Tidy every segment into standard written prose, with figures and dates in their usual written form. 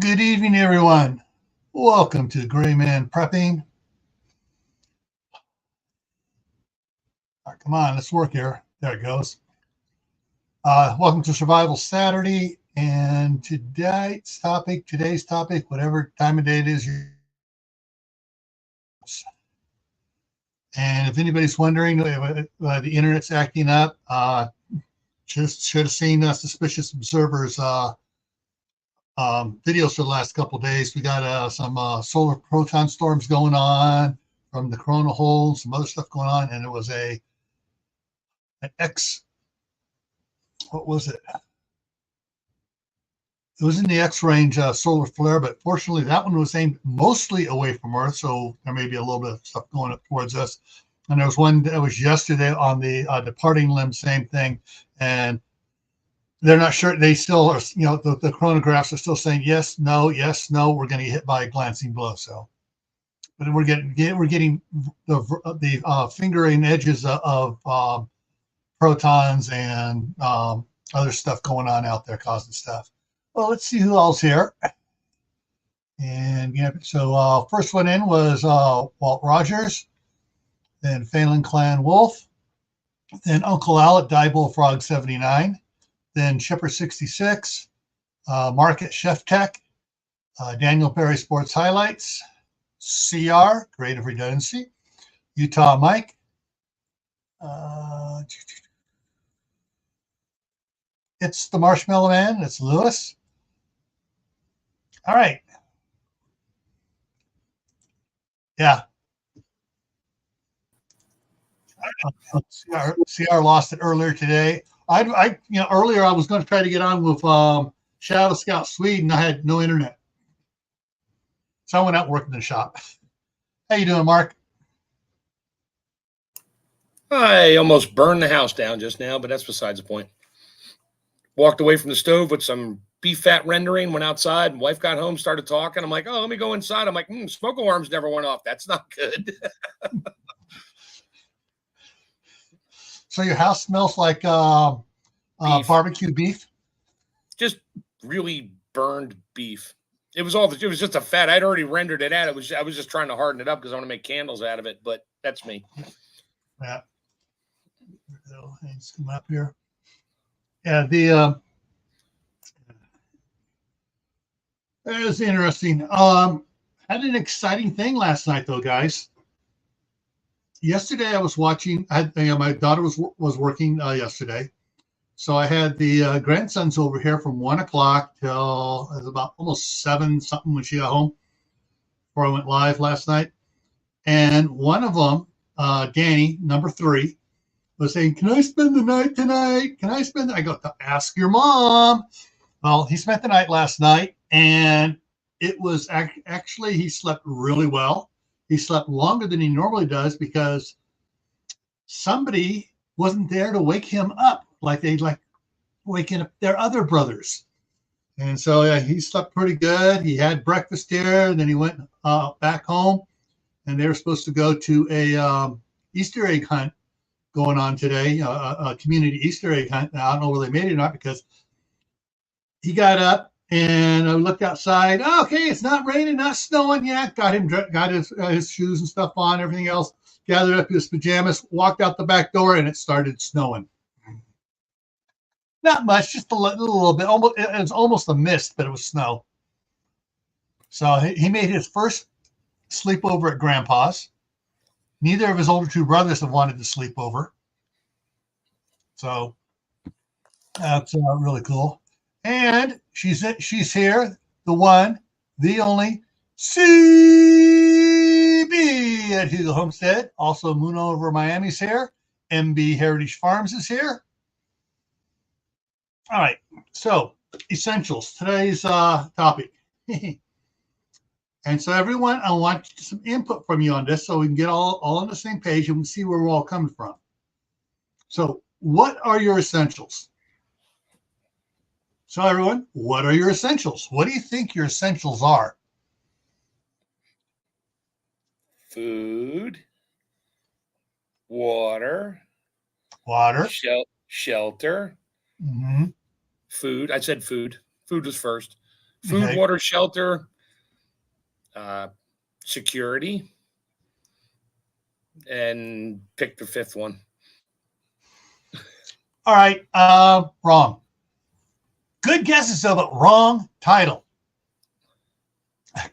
Good evening, everyone. Welcome to GrayManPrepping. All right, come on, let's work here. There it goes. Welcome to Survival Saturday. And today's topic, whatever time of day it is. And if anybody's wondering, the internet's acting up. Just should have seen Suspicious Observers videos for the last couple of days. We got some solar proton storms going on from the corona hole, some other stuff going on, and it was an X. What was it? It was in the X range solar flare, but fortunately that one was aimed mostly away from Earth, so there may be a little bit of stuff going up towards us. And there was one that was yesterday on the departing limb, same thing, and they're not sure. They still are, the chronographs are still saying yes, no. We're going to get hit by a glancing blow. So, but we're getting the fingering edges of protons and other stuff going on out there causing stuff. Well, let's see who else here. And so first one in was Walt Rogers, then Phelan Clan Wolf, then Uncle Al at Die Bullfrog 79, then Shipper 66, Mark at Chef Tech, Daniel Perry Sports Highlights, CR, Creative Redundancy, Utah Mike, it's the Marshmallow Man, it's Lewis. All right. Yeah. CR lost it earlier today. Earlier I was going to try to get on with Shadow Scout Sweden. I had no internet, so I went out working in the shop. How you doing, Mark? I almost burned the house down just now, but that's besides the point. Walked away from the stove with some beef fat rendering, went outside, and wife got home, started talking. I'm like, oh, let me go inside. I'm like, smoke alarms never went off. That's not good. So your house smells like barbecue beef? Just really burned beef. It was just a fat. I'd already rendered it out. I was just trying to harden it up because I want to make candles out of it, but that's me. Yeah. Let's come up here. Yeah, it was interesting. Had an exciting thing last night though, guys. Yesterday I was watching. My daughter was working yesterday, so I had the grandsons over here from 1 o'clock till it was about almost 7 something when she got home. Before I went live last night, and one of them, Danny, number 3, was saying, "Can I spend the night tonight? Can I spend?" I go, "Ask your mom." Well, he spent the night last night, and it was actually he slept really well. He slept longer than he normally does because somebody wasn't there to wake him up like they waking up their other brothers. And so he slept pretty good. He had breakfast here, and then he went back home, and they were supposed to go to a Easter egg hunt going on today, a community Easter egg hunt. Now, I don't know whether they made it or not because he got up and I looked outside. Oh, okay, it's not raining, not snowing yet. Got his shoes and stuff on, everything else. Gathered up his pajamas, walked out the back door, and it started snowing. Not much, just a little bit. It was almost a mist, but it was snow. So he made his first sleepover at Grandpa's. Neither of his older 2 brothers have wanted to sleep over. So that's really cool. And she's here, the one, the only, CB at Hugo Homestead. Also, Moon Over Miami's here. MB Heritage Farms is here. All right, so essentials, today's topic. And so everyone, I want some input from you on this so we can get all on the same page and we can see where we're all coming from. So what are your essentials? So everyone, what are your essentials? What do you think your essentials are? Food, water, shelter, Mm-hmm. food. I said food. Food was first. Food, Okay. water, shelter, security, and pick the fifth one. All right. Wrong. Good guesses, though, but wrong title.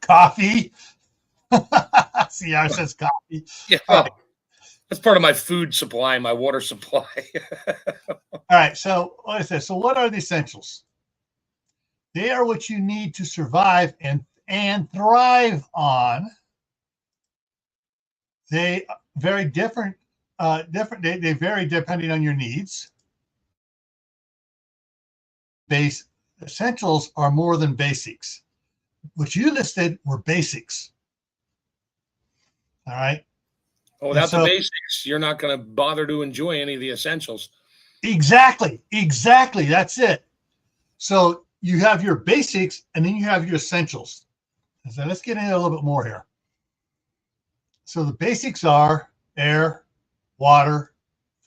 Coffee. See how it says coffee. Yeah, All right. that's part of my food supply, my water supply. All right. So what is this? So what are the essentials? They are what you need to survive and thrive on. They vary different. They vary depending on your needs. Base essentials are more than basics. What you listed were basics. All right. Well, without the basics, you're not going to bother to enjoy any of the essentials. Exactly. That's it. So you have your basics and then you have your essentials. So let's get into a little bit more here. So the basics are air, water,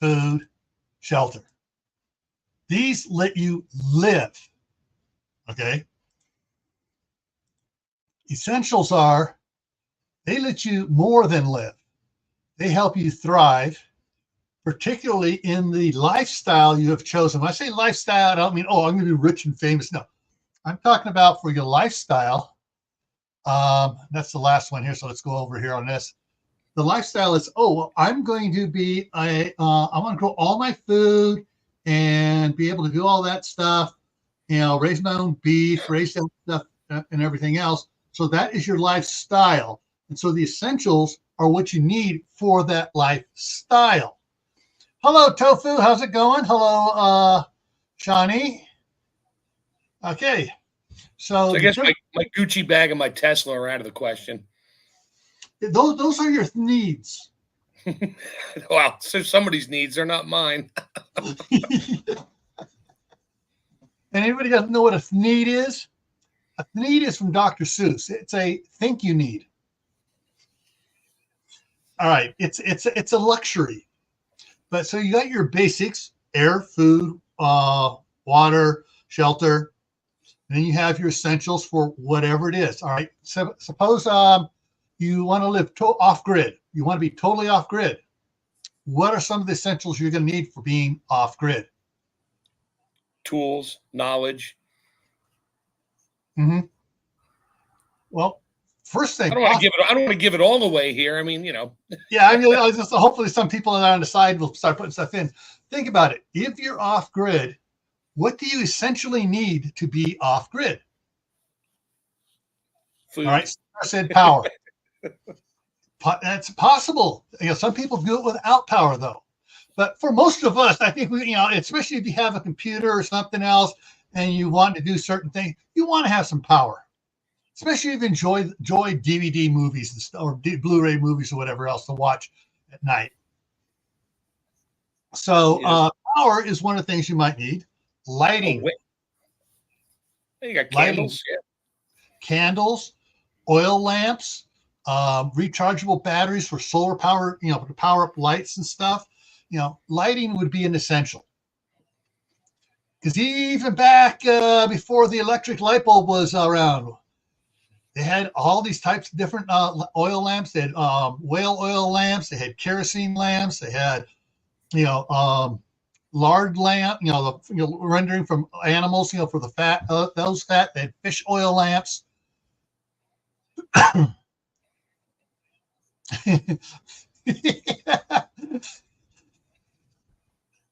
food, shelter. These let you live. Okay. Essentials are, they let you more than live. They help you thrive, particularly in the lifestyle you have chosen. When I say lifestyle, I don't mean, oh, I'm going to be rich and famous. No, I'm talking about for your lifestyle. That's the last one here. So let's go over here on this. The lifestyle is, oh, well, I'm going to be, I want to grow all my food and be able to do all that stuff, raise my own beef, raise that stuff and everything else. So that is your lifestyle. And so the essentials are what you need for that lifestyle. Hello, Tofu. How's it going? Hello, Shawnee. Okay. So I guess my Gucci bag and my Tesla are out of the question. Those are your needs. Well, so somebody's needs are not mine. And anybody doesn't know what a need is? A need is from Dr. Seuss. It's a think you need. All right. It's a luxury. But so you got your basics: air, food, water, shelter. And then you have your essentials for whatever it is. All right. So suppose you want to live off grid. You want to be totally off grid. What are some of the essentials you're going to need for being off grid? Tools, knowledge. Mm-hmm. Well, first thing. I don't want to give it all away here. I mean, Yeah, I mean, hopefully some people on the side will start putting stuff in. Think about it. If you're off grid, what do you essentially need to be off grid? Food. All right. I said power. That's possible. Some people do it without power, though. But for most of us, I think especially if you have a computer or something else and you want to do certain things, you want to have some power. Especially if you enjoy DVD movies and stuff, or Blu-ray movies or whatever else to watch at night. So power is one of the things you might need. Lighting. You got candles. Yeah. Candles, oil lamps, rechargeable batteries for solar power, to power up lights and stuff. Lighting would be an essential. Because even back before the electric light bulb was around, they had all these types of different oil lamps. They had whale oil lamps. They had kerosene lamps. They had, lard lamp, rendering from animals, for the fat, those fat. They had fish oil lamps.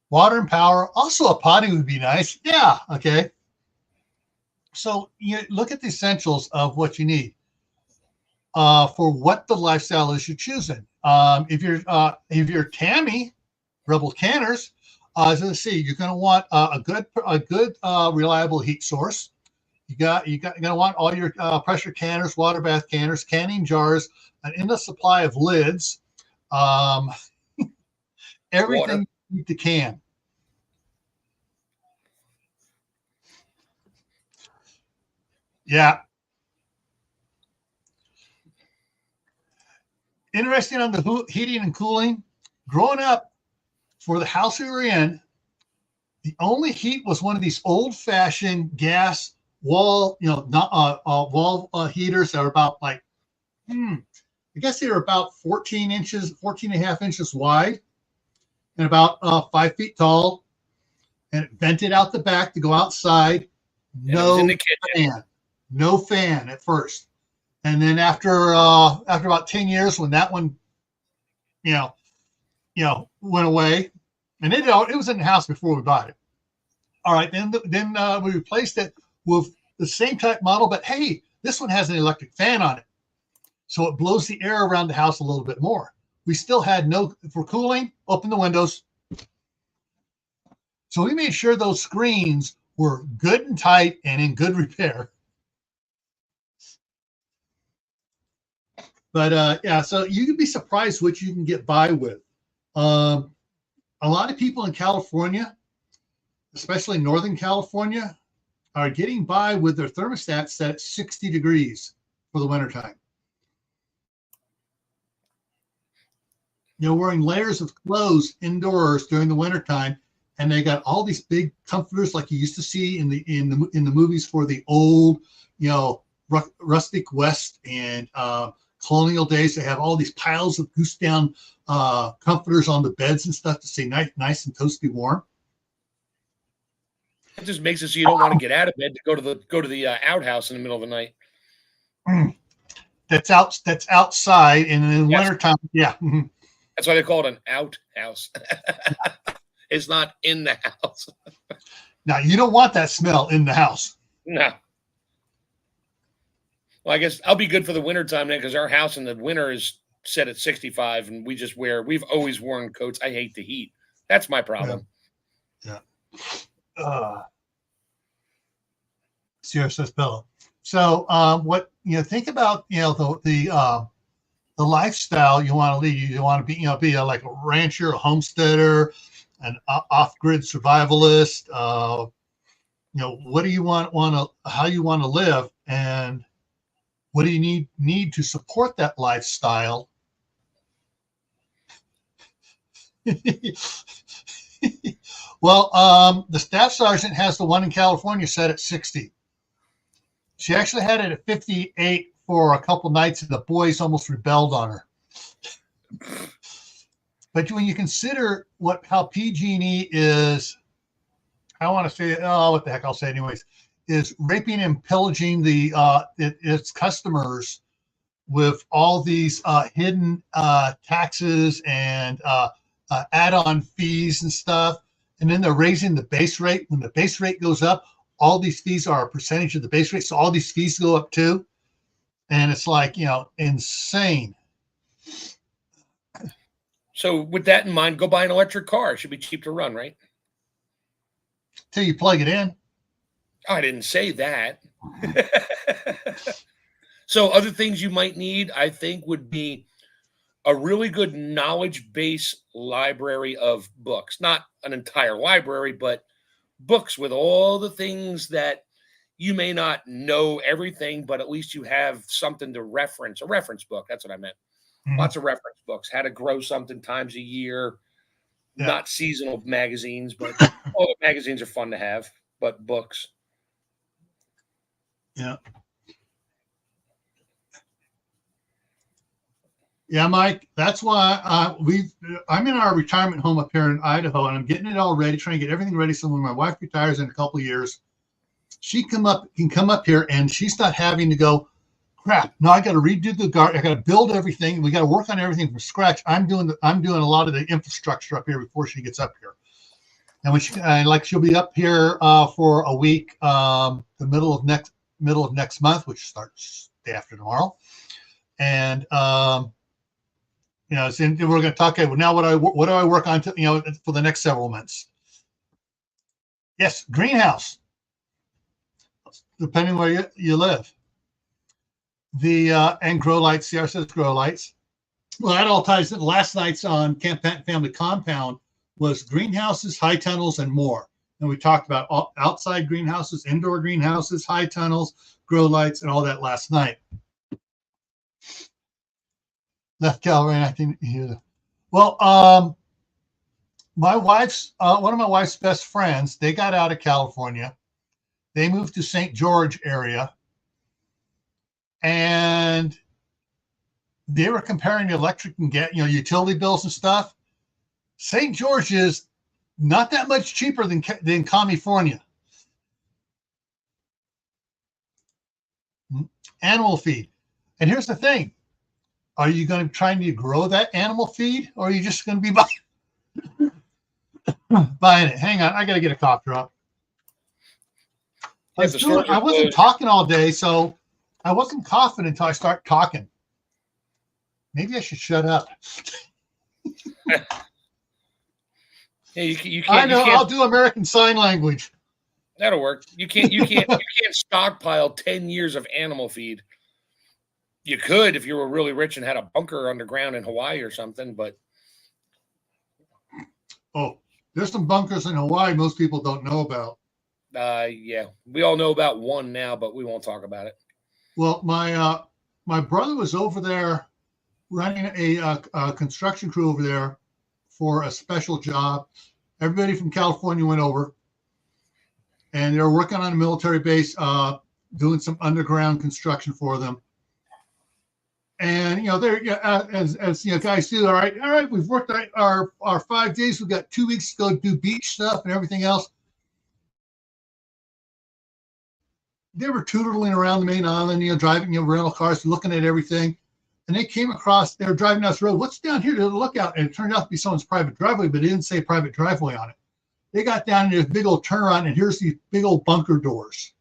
Water and power. Also, a potty would be nice. Yeah. Okay. So you look at the essentials of what you need for what the lifestyle is you're choosing. If you're Tammy, Rebel Canners, let's see, you're going to want a good reliable heat source. You're going to want all your pressure canners, water bath canners, canning jars, an endless supply of lids, everything you need to can. Yeah. Interesting on the heating and cooling. Growing up, for the house we were in, the only heat was one of these old-fashioned gas wall, not wall heaters that are about like, I guess they were about 14 and a half inches wide and about 5 feet tall. And it vented out the back to go outside. No fan, no fan at first. And then after about 10 years, when that one, went away, and it was in the house before we bought it. All right, then we replaced it with the same type model, but hey, this one has an electric fan on it, so it blows the air around the house a little bit more. We still had for cooling, open the windows. So we made sure those screens were good and tight and in good repair. But so you can be surprised what you can get by with. A lot of people in California, especially Northern California, are getting by with their thermostats set at 60 degrees for the wintertime. Wearing layers of clothes indoors during the wintertime, and they got all these big comforters like you used to see in the movies for the old, rustic West and colonial days. They have all these piles of goose down comforters on the beds and stuff to stay nice and toasty warm. It just makes it so you don't want to get out of bed to go to the outhouse in the middle of the night. That's outside, and in wintertime, yeah. That's why they call it an outhouse. It's not in the house. Now, you don't want that smell in the house. No. Well, I guess I'll be good for the wintertime then, because our house in the winter is set at 65, and we've always worn coats. I hate the heat. That's my problem. Yeah. Sierra says pillow. So what think about the lifestyle you want to lead. You want to be like a rancher, a homesteader, an off-grid survivalist. What do you how you want to live, and what do you need to support that lifestyle? Well, the staff sergeant has the one in California set at 60. She actually had it at 58 for a couple nights, and the boys almost rebelled on her. But when you consider how PG&E is, I want to say, what the heck I'll say anyways, is raping and pillaging its customers with all these hidden taxes and add-on fees and stuff. And then they're raising the base rate. When the base rate goes up, all these fees are a percentage of the base rate. So all these fees go up too. And it's like, insane. So with that in mind, go buy an electric car. It should be cheap to run, right? Till you plug it in. Oh, I didn't say that. So other things you might need, I think, would be a really good knowledge base library of books. Not an entire library, but books with all the things that you may not know everything, but at least you have something to reference. A reference book. That's what I meant. Mm-hmm. Lots of reference books. How to grow something times a year. Yeah. Not seasonal magazines, but all the magazines are fun to have, but books. Yeah. Yeah, Mike, that's why I'm in our retirement home up here in Idaho, and I'm getting it all ready, trying to get everything ready. So when my wife retires in a couple of years, she can come up here, and she's not having to go, crap, no, I got to redo the garden. I got to build everything. We got to work on everything from scratch. I'm doing a lot of the infrastructure up here before she gets up here. And when she'll be up here for a week, the middle of next month, which starts day after tomorrow. And so we're going to talk. Okay, well, now what do I work on for the next several months? Yes, greenhouse. Depending where you live. And grow lights. Sierra says grow lights. Well, that all ties in. Last night's on Camp Patton Family Compound was greenhouses, high tunnels, and more. And we talked about outside greenhouses, indoor greenhouses, high tunnels, grow lights, and all that last night. Left Calvary, I think. Well, my wife's one of my wife's best friends. They got out of California. They moved to St. George area, and they were comparing the electric and utility bills and stuff. St. George is not that much cheaper than California. Animal feed. And here's the thing. Are you going to try to grow that animal feed, or are you just going to be buying it? Hang on. I got to get a cough drop. I wasn't talking all day, so I wasn't coughing until I start talking. Maybe I should shut up. Yeah, you can't. I know. I'll do American Sign Language. That'll work. You can't stockpile 10 years of animal feed. You could if you were really rich and had a bunker underground in Hawaii or something, but there's some bunkers in Hawaii most people don't know about. Yeah, we all know about one now, but we won't talk about it. Well, my brother was over there running a construction crew over there for a special job. Everybody from California went over, and they were working on a military base, doing some underground construction for them. And they're as guys do. All right, we've worked our 5 days. We've got 2 weeks to go do beach stuff and everything else. They were tootling around the main island, driving rental cars, looking at everything. And they came across, they were driving down this road. What's down here to the lookout? And it turned out to be someone's private driveway, but it didn't say private driveway on it. They got down in this big old turnaround, and here's these big old bunker doors.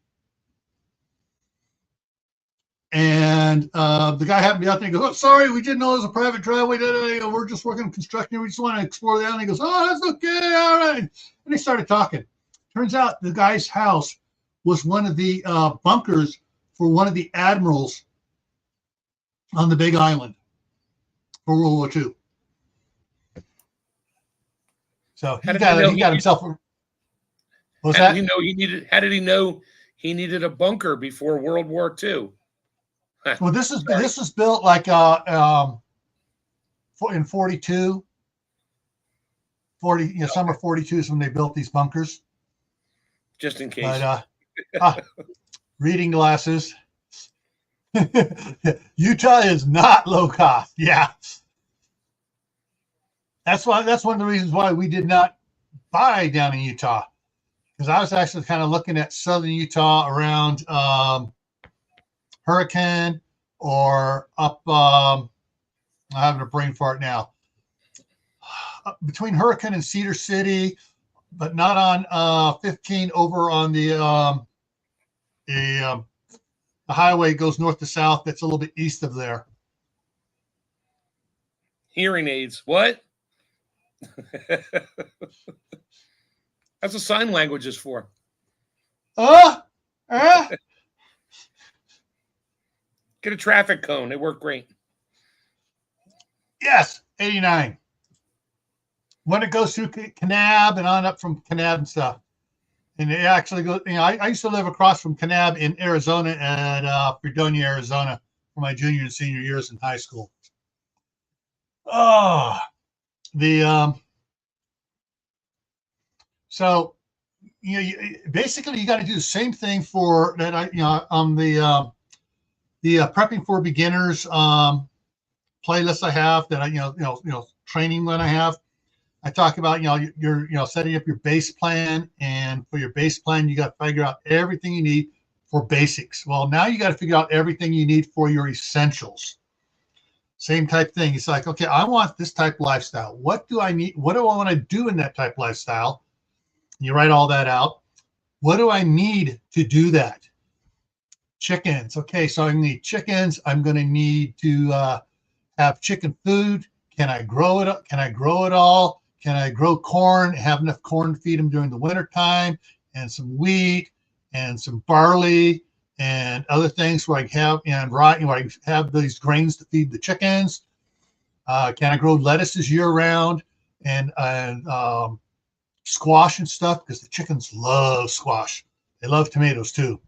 And the guy happened to be out there and goes, "Oh, sorry, we didn't know it was a private driveway. We're just working on construction. We just want to explore that." And he goes, "Oh, that's okay. All right." And they started talking. Turns out the guy's house was one of the bunkers for one of the admirals on the Big Island for World War II. So he got himself. What's that? How did he know he needed a bunker before World War II? Well, this was built like in 42, summer 42 is when they built these bunkers. Just in case. But, reading glasses. Utah is not low cost. Yeah. That's one of the reasons why we did not buy down in Utah. Because I was actually kind of looking at southern Utah around Hurricane or up I'm having a brain fart now. Between Hurricane and Cedar City, but not on 15 over on the highway goes north to south. That's a little bit east of there. Hearing aids. What? That's what sign language is for. Get a traffic cone. They work great. Yes, 89. When it goes through Kanab and on up from Kanab and stuff. And it actually goes, I used to live across from Kanab in Arizona at Fredonia, Arizona for my junior and senior years in high school. So basically you got to do the same thing for that. On the prepping for beginners playlist I have that training that I have. I talk about you're setting up your base plan, and for your base plan you got to figure out everything you need for basics. Well, now you got to figure out everything you need for your essentials. Same type thing. It's like, okay, I want this type of lifestyle. What do I need? What do I want to do in that type of lifestyle? You write all that out. What do I need to do that? Chickens. Okay, so I need chickens. I'm going to need to have chicken food. Can I grow it? Can I grow it all? Can I grow corn? Have enough corn to feed them during the winter time, and some wheat and some barley and other things where I have where I have these grains to feed the chickens. Can I grow lettuces year round and squash and stuff, because the chickens love squash. They love tomatoes too.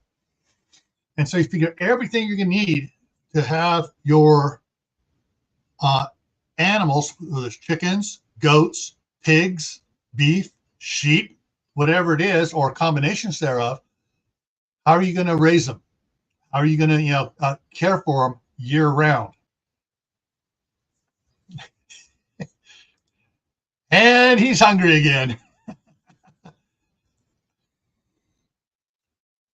And so you figure everything you're going to need to have your animals, whether it's chickens, goats, pigs, beef, sheep, whatever it is, or combinations thereof. How are you going to raise them? How are you going to, care for them year round? And he's hungry again.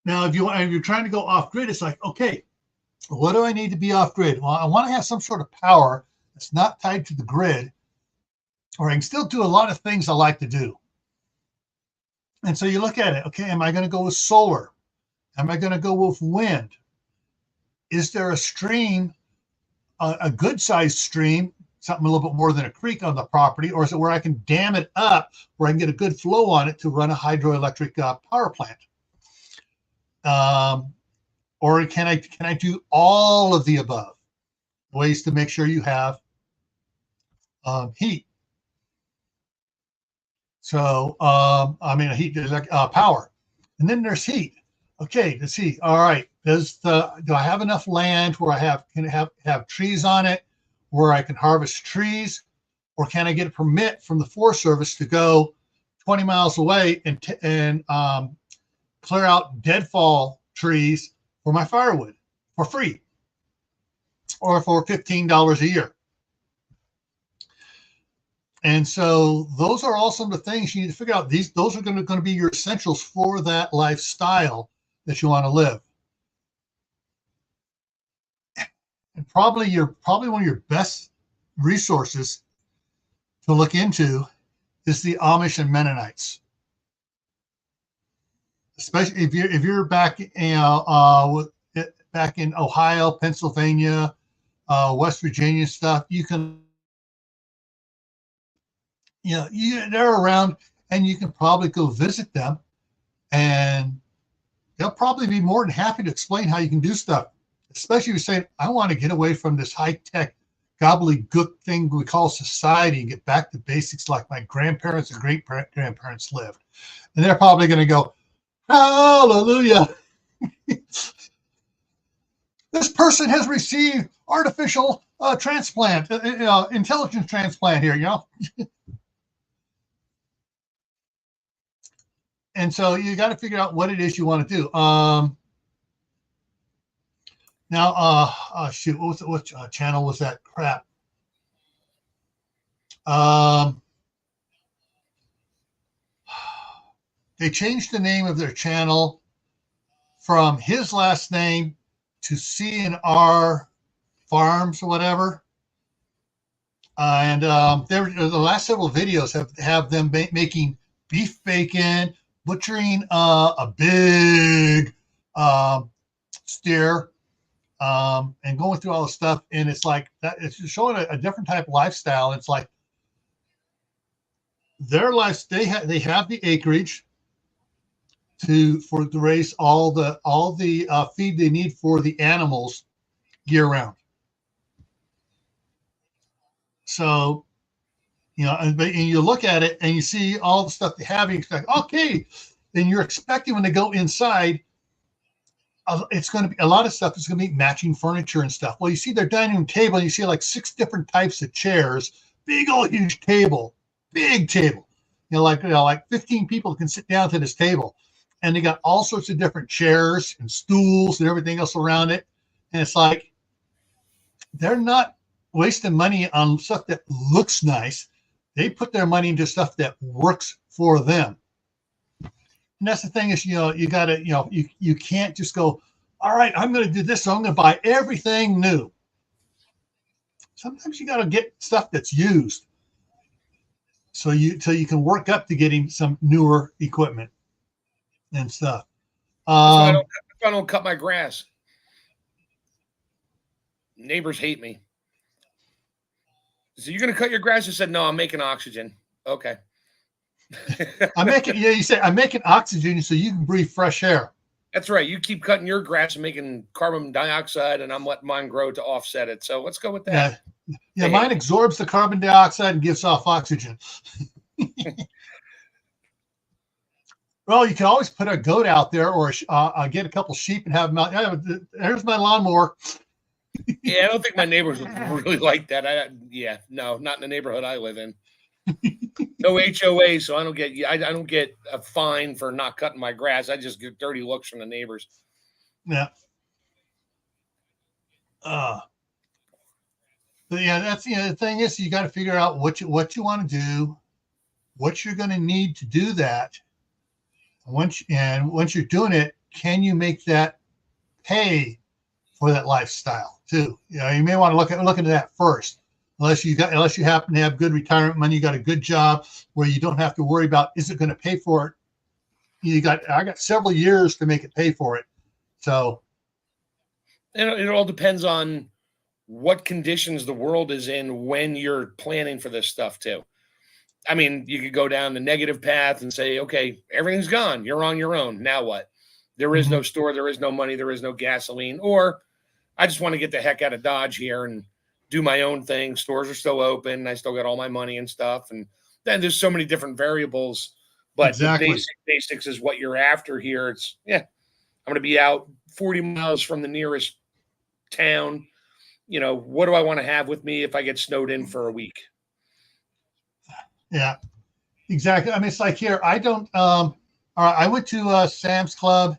Now, if you're trying to go off grid, it's like, okay, what do I need to be off grid? Well, I want to have some sort of power that's not tied to the grid, or I can still do a lot of things I like to do. And so you look at it, okay, am I going to go with solar? Am I going to go with wind? Is there a stream, a good sized stream, something a little bit more than a creek on the property, or is it where I can dam it up where I can get a good flow on it to run a hydroelectric power plant? Or can I do all of the above? Ways to make sure you have heat. So heat is like power, and then there's heat. Okay, let's see. All right, do I have enough land where I can have trees on it, where I can harvest trees, or can I get a permit from the Forest Service to go 20 miles away and clear out deadfall trees for my firewood for free, or for $15 a year? And so those are all some of the things you need to figure out. Those are going to be your essentials for that lifestyle that you want to live. And probably one of your best resources to look into is the Amish and Mennonites. Especially if you're back in Ohio, Pennsylvania, West Virginia stuff, you can, they're around, and you can probably go visit them, and they'll probably be more than happy to explain how you can do stuff. Especially if you're saying, I want to get away from this high-tech gobbledygook thing we call society and get back to basics like my grandparents and great-grandparents lived. And they're probably going to go, hallelujah. This person has received artificial transplant, intelligence transplant here, And so you got to figure out what it is you want to do. Shoot, what channel was that crap? They changed the name of their channel from his last name to C&R Farms or whatever. And the last several videos have them making beef bacon, butchering a big steer, and going through all the stuff. And it's like that. It's showing a different type of lifestyle. It's like their lives. They have the acreage to raise all the feed they need for the animals year round. So, and you look at it and you see all the stuff they have, and you expect, okay, then you're expecting when they go inside, it's going to be a lot of stuff. It's going to be matching furniture and stuff. Well, you see their dining room table, and you see like 6 different types of chairs, big old huge table, big table. Like 15 people can sit down to this table, and they got all sorts of different chairs and stools and everything else around it. And it's like they're not wasting money on stuff that looks nice. They put their money into stuff that works for them. And that's the thing is, you got to, you can't just go, all right, I'm going to do this, so I'm going to buy everything new. Sometimes you got to get stuff that's used, so you can work up to getting some newer equipment and stuff. That's why I don't cut my grass. Neighbors hate me. So you're going to cut your grass? I said, no, I'm making oxygen. Okay. You said I'm making oxygen so you can breathe fresh air. That's right. You keep cutting your grass and making carbon dioxide, and I'm letting mine grow to offset it. So let's go with that. Yeah, mine absorbs the carbon dioxide and gives off oxygen. Well, you can always put a goat out there, or get a couple sheep and have them out. Here's my lawnmower. Yeah, I don't think my neighbors would really like that. No, not in the neighborhood I live in. No HOA, so I don't get a fine for not cutting my grass. I just get dirty looks from the neighbors. Yeah. But yeah, that's the thing is you got to figure out what you want to do, what you're going to need to do that. Once you're doing it, can you make that pay for that lifestyle too? You may want to look into that first. Unless you happen to have good retirement money, you got a good job where you don't have to worry about is it going to pay for it. I got several years to make it pay for it. So it all depends on what conditions the world is in when you're planning for this stuff too. I mean, you could go down the negative path and say, okay, everything's gone. You're on your own. Now what? There is no store. There is no money. There is no gasoline. Or I just want to get the heck out of Dodge here and do my own thing. Stores are still open. I still got all my money and stuff. And then there's so many different variables. But exactly. The basics is what you're after here. It's, I'm going to be out 40 miles from the nearest town. What do I want to have with me if I get snowed in for a week? Yeah, exactly. I mean, it's like here, I don't, all right, I went to Sam's Club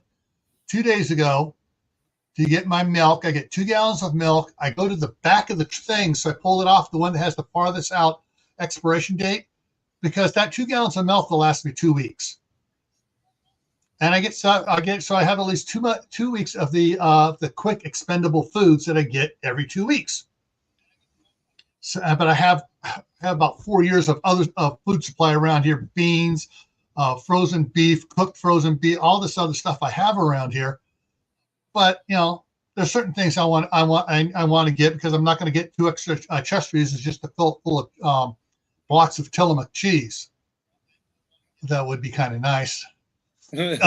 2 days ago to get my milk. I get 2 gallons of milk. I go to the back of the thing. So I pull it off, the one that has the farthest out expiration date, because that 2 gallons of milk will last me 2 weeks. And so I have at least 2 weeks of the quick expendable foods that I get every 2 weeks. So, but I have about 4 years of other food supply around here: beans, frozen beef, cooked frozen beef, all this other stuff I have around here. But there's certain things I want to get, because I'm not going to get 2 extra chest freezers just to fill full of blocks of Tillamook cheese. That would be kind of nice. You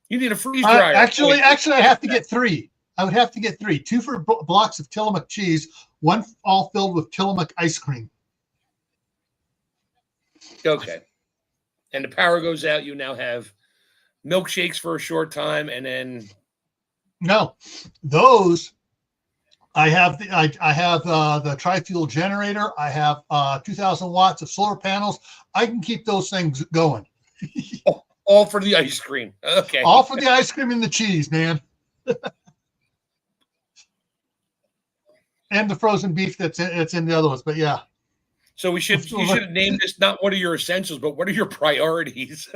need a freeze dryer. Actually, I have to get 3. I would have to get 3. 2 for blocks of Tillamook cheese, 1 all filled with Tillamook ice cream. Okay. And the power goes out. You now have milkshakes for a short time, and then no, those I have the tri-fuel generator. I have 2,000 watts of solar panels. I can keep those things going. All for the ice cream. Okay. All for the ice cream and the cheese, man. And the frozen beef that's in the other ones, but yeah. So you should have named this not what are your essentials, but what are your priorities?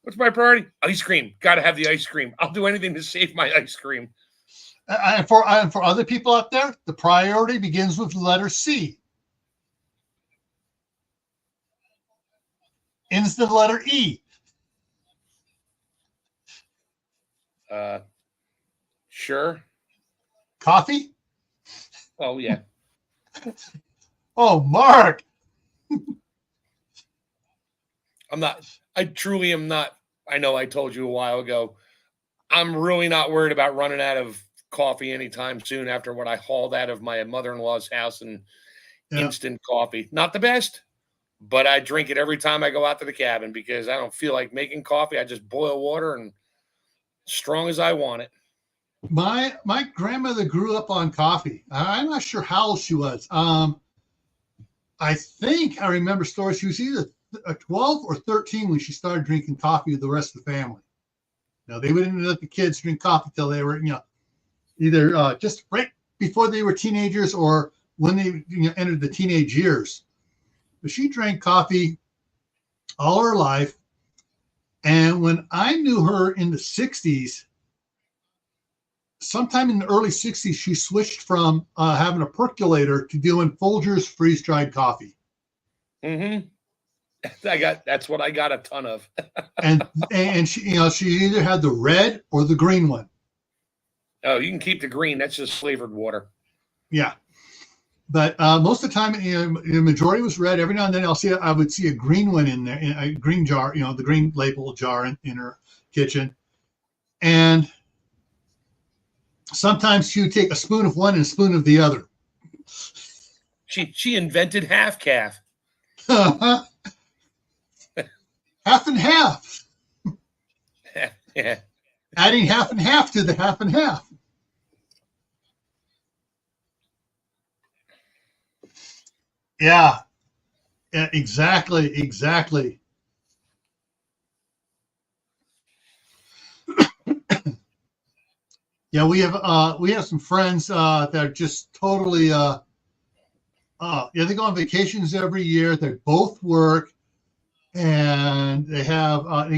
What's my priority? Ice cream. Got to have the ice cream. I'll do anything to save my ice cream. And for other people out there, the priority begins with the letter C. Ends the letter E. Sure. Coffee? Oh, yeah. Oh, Mark. I truly am not. I know I told you a while ago. I'm really not worried about running out of coffee anytime soon after what I hauled out of my mother-in-law's house and instant coffee. Not the best, but I drink it every time I go out to the cabin because I don't feel like making coffee. I just boil water and strong as I want it. My grandmother grew up on coffee. I'm not sure how old she was. I think I remember stories. She was either 12 or 13 when she started drinking coffee with the rest of the family. They wouldn't let the kids drink coffee till they were, either just right before they were teenagers or when they entered the teenage years. But she drank coffee all her life. And when I knew her in the 60s, sometime in the early 60s, she switched from having a percolator to doing Folgers freeze-dried coffee. Mm-hmm. That's what I got a ton of. and she she either had the red or the green one. Oh, you can keep the green. That's just flavored water. Yeah. But most of the time, the majority was red. Every now and then I would see a green one in there, in a green jar, the green label jar in her kitchen. And sometimes she would take a spoon of one and a spoon of the other. She invented half calf. Half and half. Yeah. Adding half and half to the half and half. Yeah, yeah, exactly. Yeah, we have some friends that are just totally yeah, they go on vacations every year. They both work, and they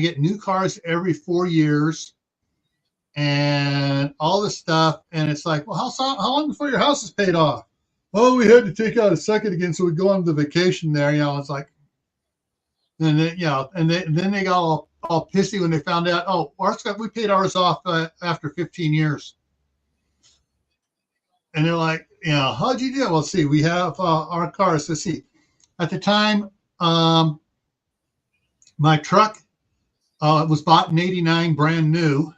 get new cars every 4 years, and all this stuff. And it's like, well, how long before your house is paid off? Oh, we had to take out a second again, so we go on the vacation there. It's like, and then, then they got all pissy when they found out. Oh, we paid ours off after 15 years, and they're like, how'd you do it? Well, see, we have our cars. Let's see. At the time, my truck was bought in '89, brand new,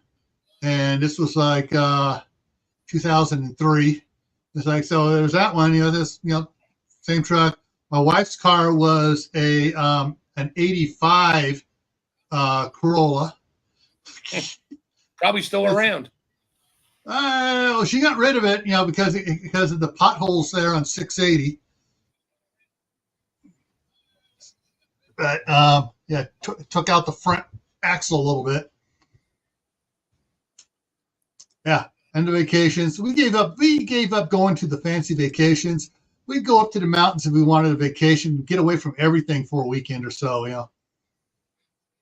and this was like 2003. It's like, so there's that one. Same truck. My wife's car was an '85 Corolla. Probably still around. Well, she got rid of it, because of the potholes there on 680. But yeah, took out the front axle a little bit. Yeah, and the vacations. We gave up going to the fancy vacations. We'd go up to the mountains if we wanted a vacation, get away from everything for a weekend or so.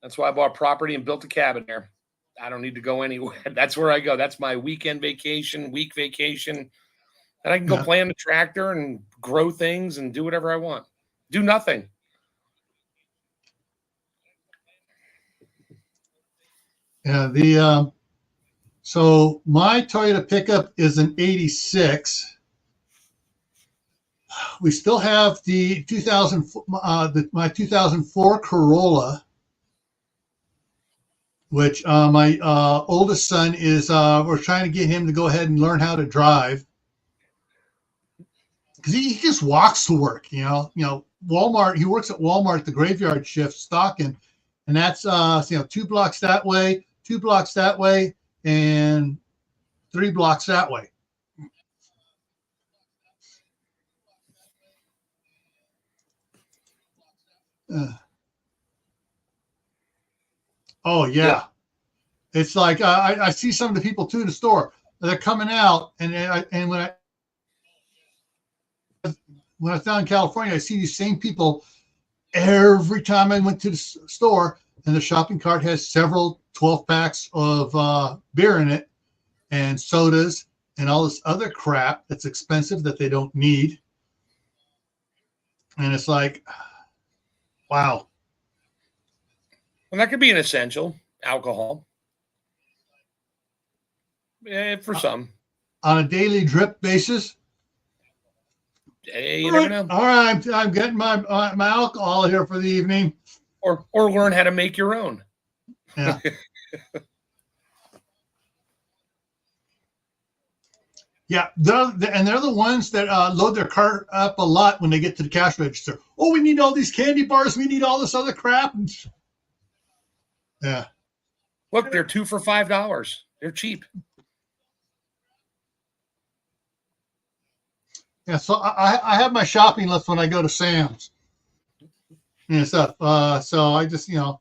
That's why I bought property and built a cabin there. I don't need to go anywhere. That's where I go. That's my weekend vacation, week vacation. And I can go play on the tractor and grow things and do whatever I want. Do nothing. Yeah, so my Toyota pickup is an '86. We still have the my 2004 Corolla, which my oldest son is. We're trying to get him to go ahead and learn how to drive, because he just walks to work. Walmart. He works at Walmart, the graveyard shift, stocking, and that's 2 blocks that way, 2 blocks that way, and 3 blocks that way. Oh yeah. It's like I see some of the people too in the store. They're coming out, and when I was down in California, I see these same people every time I went to the store, and the shopping cart has several 12 packs of beer in it, and sodas, and all this other crap that's expensive that they don't need. And it's like, wow. Well, that could be an essential, alcohol. For some. On a daily drip basis. You never know. All right, I'm getting my alcohol here for the evening. Or learn how to make your own. Yeah. Yeah, they're the ones that load their cart up a lot when they get to the cash register. Oh, we need all these candy bars. We need all this other crap. Yeah. Look, they're 2 for $5. They're cheap. Yeah, so I have my shopping list when I go to Sam's and stuff. So I just, it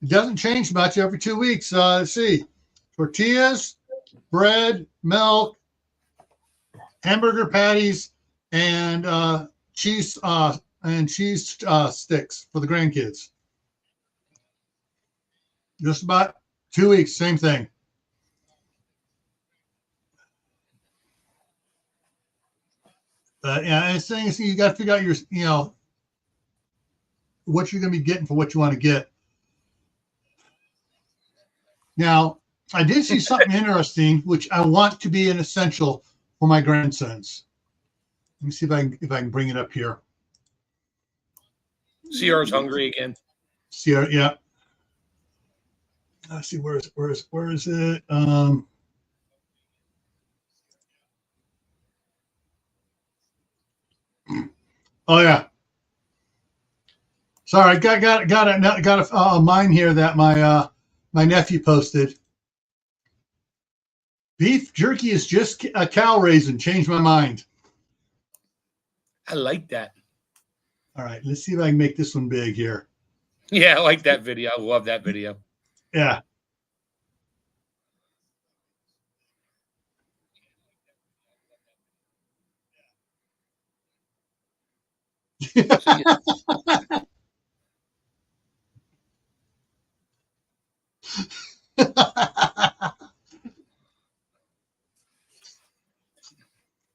doesn't change much every 2 weeks. Let's see, tortillas, bread, milk, hamburger patties, and cheese sticks for the grandkids. Just about 2 weeks, same thing. Yeah, and things you got to figure out what you're going to be getting for what you want to get. Now, I did see something interesting, which I want to be an essential for my grandsons. Let me see if I can bring it up here. Sierra's hungry again. Sierra, yeah. Let's see, where is it? Oh yeah. Sorry, got a mine here that my nephew posted. Beef jerky is just a cow raisin. Changed my mind. I like that. All right, let's see if I can make this one big here. Yeah, I like that video. I love that video. Yeah.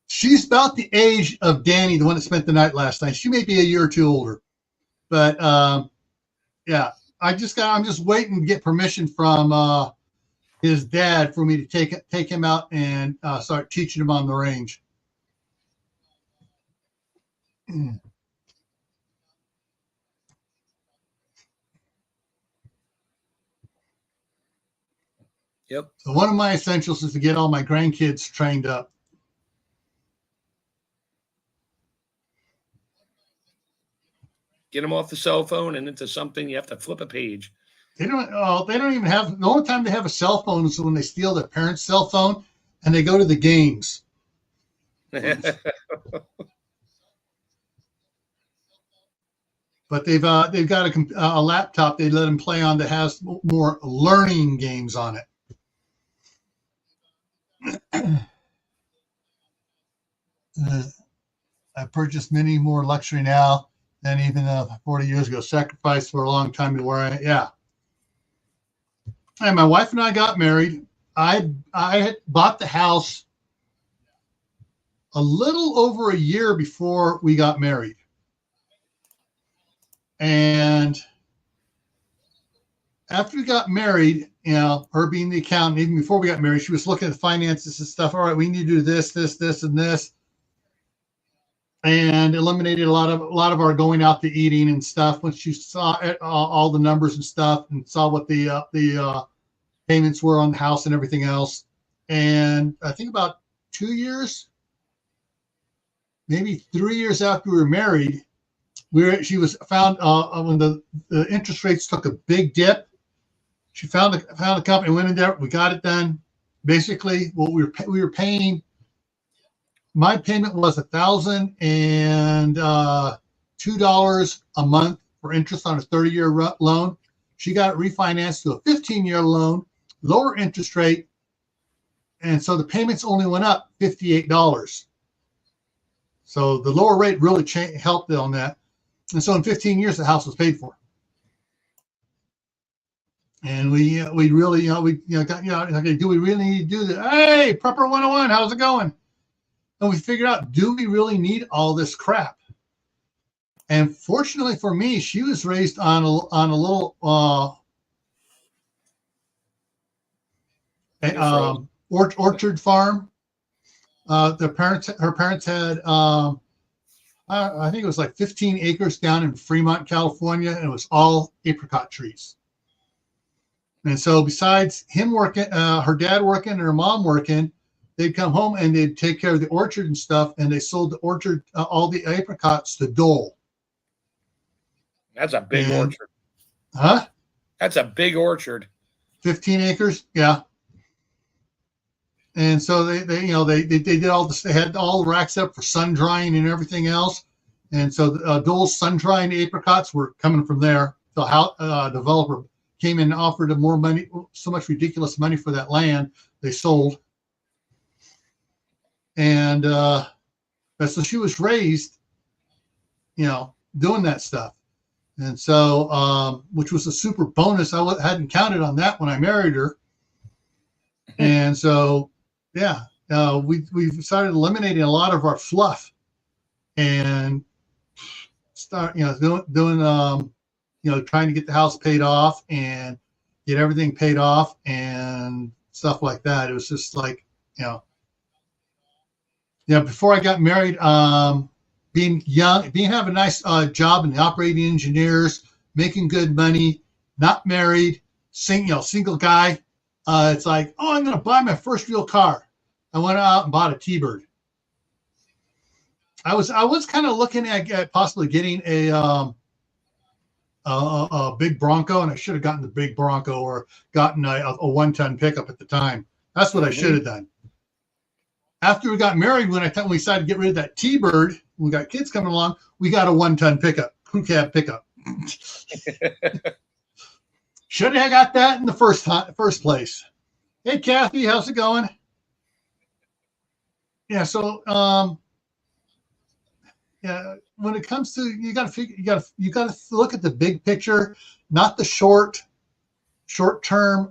She's about the age of Danny, the one that spent the night last night. She may be a year or two older, but yeah, I'm just waiting to get permission from his dad for me to take him out and start teaching him on the range. Yep. So one of my essentials is to get all my grandkids trained up. Get them off the cell phone and into something. You have to flip a page. They don't even have, the only time they have a cell phone is when they steal their parents' cell phone and they go to the games. But they've got a laptop they let them play on that has more learning games on it. I purchased many more luxury now than even 40 years ago. Sacrificed for a long time to where yeah. And my wife and I got married. I had bought the house a little over a year before we got married. And after we got married, you know, her being the accountant, even before we got married, she was looking at the finances and stuff. All right, we need to do this, this, this, and this, and eliminated a lot of our going out to eating and stuff. When she saw all the numbers and stuff and saw what the payments were on the house and everything else, and I think about 2 years, maybe 3 years after we were married. She was found when the interest rates took a big dip. She found a company, went in there, we got it done. Basically, what we were paying. My payment was $1,002 a month for interest on a 30-year loan. She got it refinanced to a 15-year loan, lower interest rate, and so the payments only went up $58. So the lower rate really helped on that. And so in 15 years, the house was paid for. And we really, okay, do we really need to do this? Hey, Prepper 101, how's it going? And we figured out, do we really need all this crap? And fortunately for me, she was raised on a little orchard farm. Her parents had I think it was like 15 acres down in Fremont, California, and it was all apricot trees. And so besides him working, her dad working, and her mom working, they'd come home and they'd take care of the orchard and stuff, and they sold the orchard, all the apricots to Dole. That's a big orchard. Huh? That's a big orchard. 15 acres, yeah. And so they did all this. They had all the racks up for sun drying and everything else. And so Dole's sun drying apricots were coming from there. The developer came in and offered them more money, so much ridiculous money for that land. They sold. And so she was raised, doing that stuff. And so, which was a super bonus. I hadn't counted on that when I married her. And so, yeah, we started eliminating a lot of our fluff and start, doing trying to get the house paid off and get everything paid off and stuff like that. It was just like, before I got married, being young, have a nice job in the operating engineers, making good money, not married, single guy. It's like, oh, I'm going to buy my first real car. I went out and bought a T-Bird. I was kind of looking at possibly getting a big Bronco, and I should have gotten the big Bronco or gotten a 1-ton pickup at the time. That's what I should have done. After we got married, when we decided to get rid of that T-Bird, we got kids coming along, we got a 1-ton pickup, crew cab pickup. Should have got that in the first place. Hey, Kathy, how's it going? Yeah, so yeah, when it comes to, you got to look at the big picture, not the short term.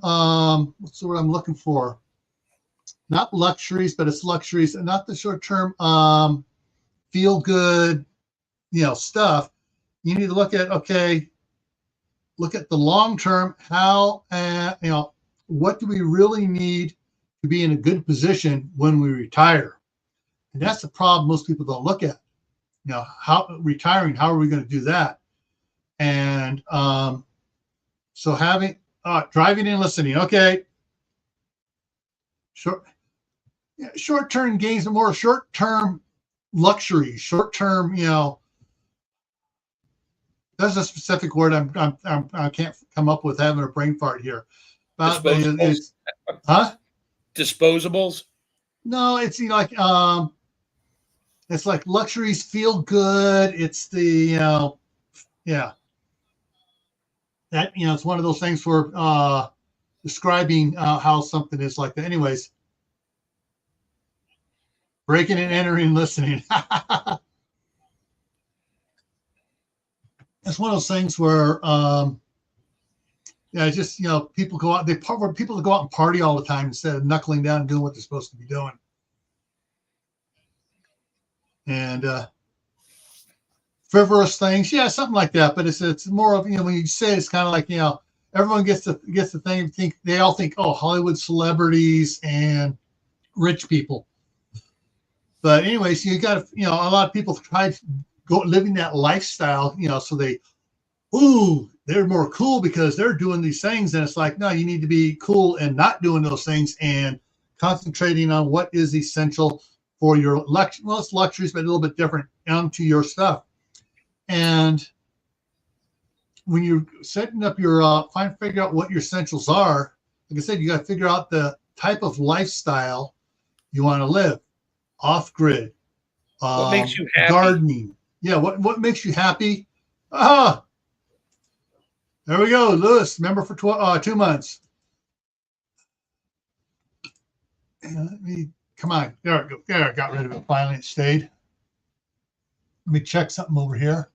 What's the word I'm looking for? Not luxuries, but it's luxuries, and not the short term feel good, stuff. You need to look at the long term. How what do we really need to be in a good position when we retire? And that's the problem most people don't look at. How retiring, how are we going to do that? And so having driving and listening, okay. Short-term gains are more short-term luxury, short-term, there's a specific word I can't come up with, having a brain fart here. Disposables? Disposables? No, it's it's like luxuries feel good. It's the that it's one of those things for describing how something is like that. Anyways, breaking and entering and listening. It's one of those things where just people go out. People to go out and party all the time instead of knuckling down and doing what they're supposed to be doing. And frivolous things, something like that. But it's more of when you say it's kind of like everyone gets the thing. They all think, oh, Hollywood celebrities and rich people. But anyways, you got a lot of people try to go living that lifestyle. So they're more cool because they're doing these things, and it's like, no, you need to be cool and not doing those things and concentrating on what is essential for your it's luxuries, but a little bit different onto your stuff. And when you're setting up your figure out what your essentials are, like I said, you got to figure out the type of lifestyle you want to live. Off grid, what makes you happy? Gardening. Yeah, what makes you happy? There we go, Lewis, member for 2 months. Let me come on. There we go. There, I got rid of it. Finally, it stayed. Let me check something over here.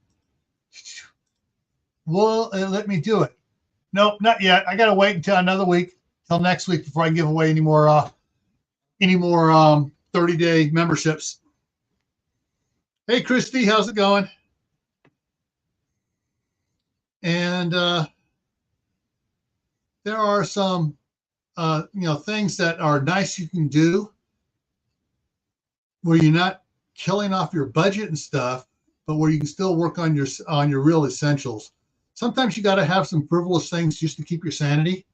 Will it let me do it? Nope, not yet. I got to wait until another week, till next week, before I give away any more 30-day memberships. Hey, Christy, how's it going? And there are some things that are nice you can do where you're not killing off your budget and stuff, but where you can still work on your real essentials. Sometimes you got to have some frivolous things just to keep your sanity.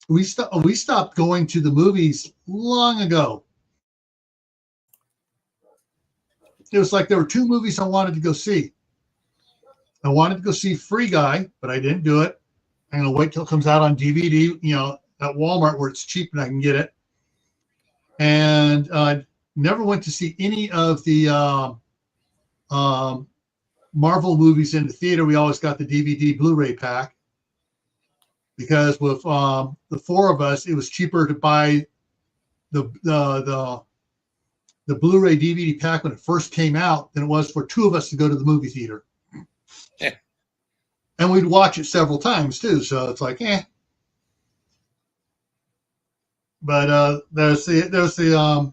We stopped going to the movies long ago. It was like there were 2 movies I wanted to go see. I wanted to go see Free Guy, but I didn't do it. I'm going to wait till it comes out on DVD, at Walmart where it's cheap and I can get it. And never went to see any of the Marvel movies in the theater. We always got the DVD Blu-ray pack because with the 4 of us, it was cheaper to buy the Blu-ray DVD pack when it first came out than it was for 2 of us to go to the movie theater. Yeah. And we'd watch it several times too, so it's like, But there's the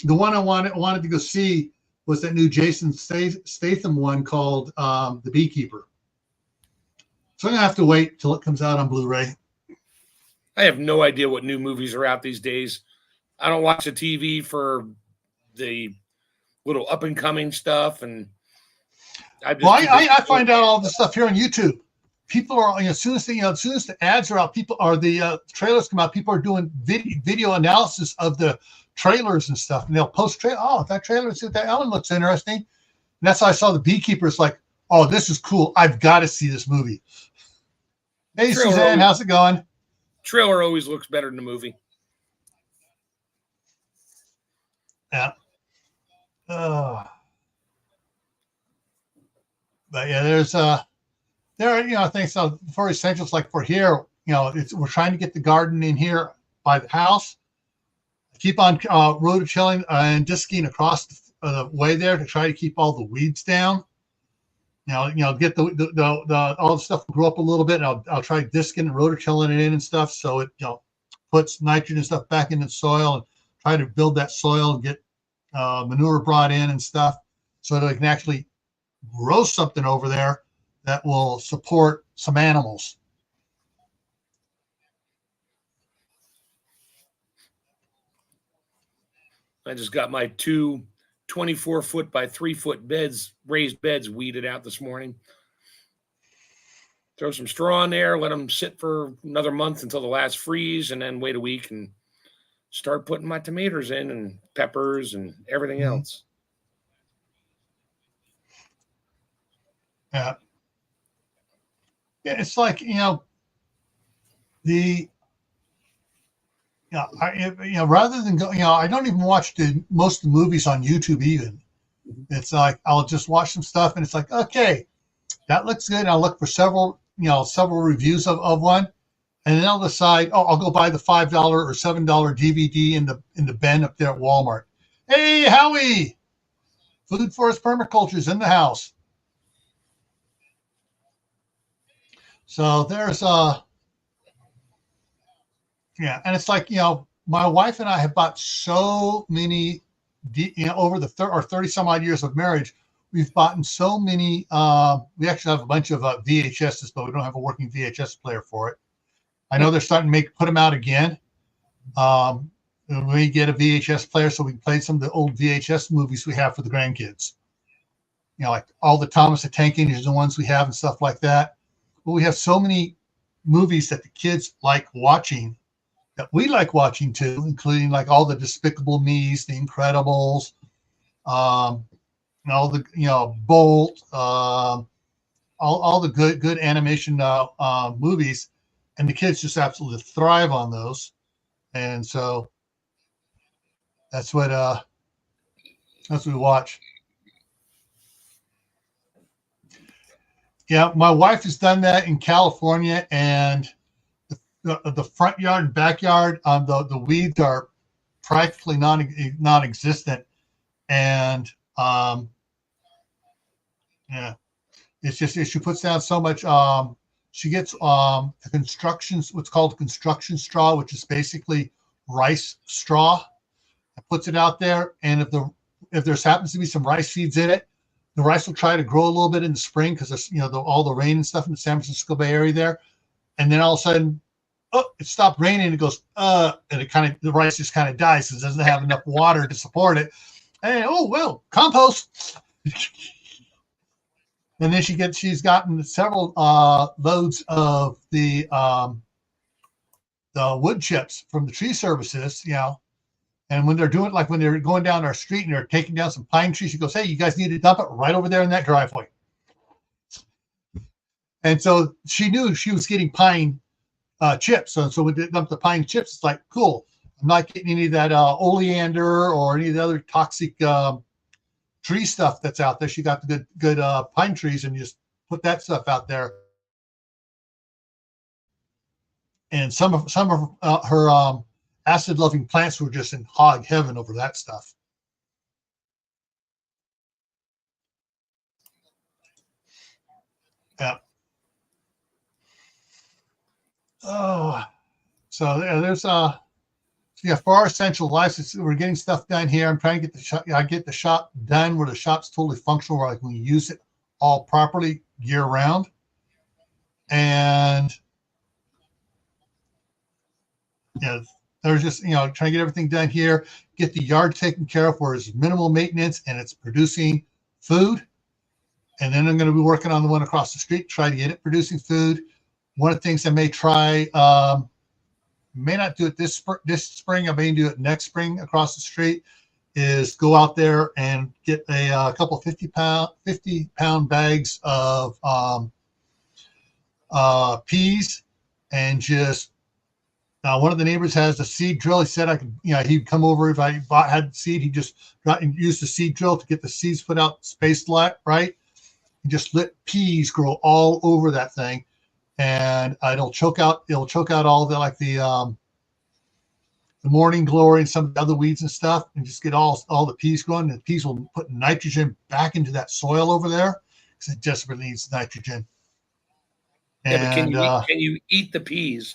one I wanted to go see was that new Jason Statham one called The Beekeeper. So I'm gonna have to wait till it comes out on Blu-ray. I have no idea what new movies are out these days. I don't watch the TV for the little up and coming stuff, and I find out all this stuff here on YouTube. People are, as soon as the ads are out, the trailers come out, people are doing video analysis of the trailers and stuff, and they'll post trailer. Oh, that trailer, that one looks interesting. And that's how I saw The Beekeeper. It's like, oh, this is cool. I've got to see this movie. Hey, Suzanne, how's it going? Trailer always looks better than the movie. Yeah. But yeah, there are things for essentials like for here. We're trying to get the garden in here by the house. Keep on rototilling and disking across the way there to try to keep all the weeds down. Get the all the stuff grow up a little bit. And I'll try disking and rototilling it in and stuff, so it puts nitrogen stuff back into the soil and try to build that soil and get manure brought in and stuff, so that I can actually grow something over there that will support some animals. I just got my two 24-foot by 3-foot beds, raised beds, weeded out this morning. Throw some straw in there, let them sit for another month until the last freeze, and then wait a week and start putting my tomatoes in and peppers and everything else. Yeah. Yeah, it's like, rather than go, I don't even watch most of the movies on YouTube even. It's like, I'll just watch some stuff and it's like, okay, that looks good. I'll look for several reviews of one. And then I'll decide, I'll go buy the $5 or $7 DVD in the bin up there at Walmart. Hey, Howie, Food Forest Permaculture's in the house. So there's and it's like, my wife and I have bought so many, over the 30 some odd years of marriage, we've bought so many. We actually have a bunch of VHSs, but we don't have a working VHS player for it. I know they're starting to put them out again. We get a VHS player so we can play some of the old VHS movies we have for the grandkids. Like all the Thomas the Tank Engine, the ones we have and stuff like that. But we have so many movies that the kids like watching, that we like watching too, including like all the Despicable Me's, the Incredibles, all the Bolt, all the good animation movies, and the kids just absolutely thrive on those, and so that's what we watch. Yeah, my wife has done that in California, and the front yard and backyard, the weeds are practically non-existent, and it's just she puts down so much. She gets what's called construction straw, which is basically rice straw, and puts it out there. And if there happens to be some rice seeds in it, the rice will try to grow a little bit in the spring because there's all the rain and stuff in the San Francisco Bay Area there, and then all of a sudden, it stopped raining. And it goes, and the rice just kind of dies because it doesn't have enough water to support it. And compost. And then she's gotten several loads of the wood chips from the tree services, And when they're doing, like when they're going down our street and they're taking down some pine trees, she goes, "Hey, you guys need to dump it right over there in that driveway." And so she knew she was getting pine chips. So when they dump the pine chips, it's like, cool. I'm not getting any of that oleander or any of the other toxic tree stuff that's out there. She got the good pine trees, and you just put that stuff out there. And some of her acid-loving plants were just in hog heaven over that stuff. Yeah. Oh, so there's for our essential lives, we're getting stuff done here. I'm trying to get the shop done where the shop's totally functional, where like we use it all properly year round. And there's just trying to get everything done here, get the yard taken care of where it's minimal maintenance and it's producing food. And then I'm going to be working on the one across the street, try to get it producing food. One of the things I may try, may not do it this spring, I may do it next spring across the street, is go out there and get a couple of 50-pound bags of peas and just One of the neighbors has a seed drill. He said I could, he'd come over if I had seed. He just used the seed drill to get the seeds put out spaced right. He just let peas grow all over that thing, and it'll choke out all the the morning glory and some of the other weeds and stuff, and just get all the peas growing. And the peas will put nitrogen back into that soil over there because it desperately needs nitrogen. Yeah, but can you eat the peas?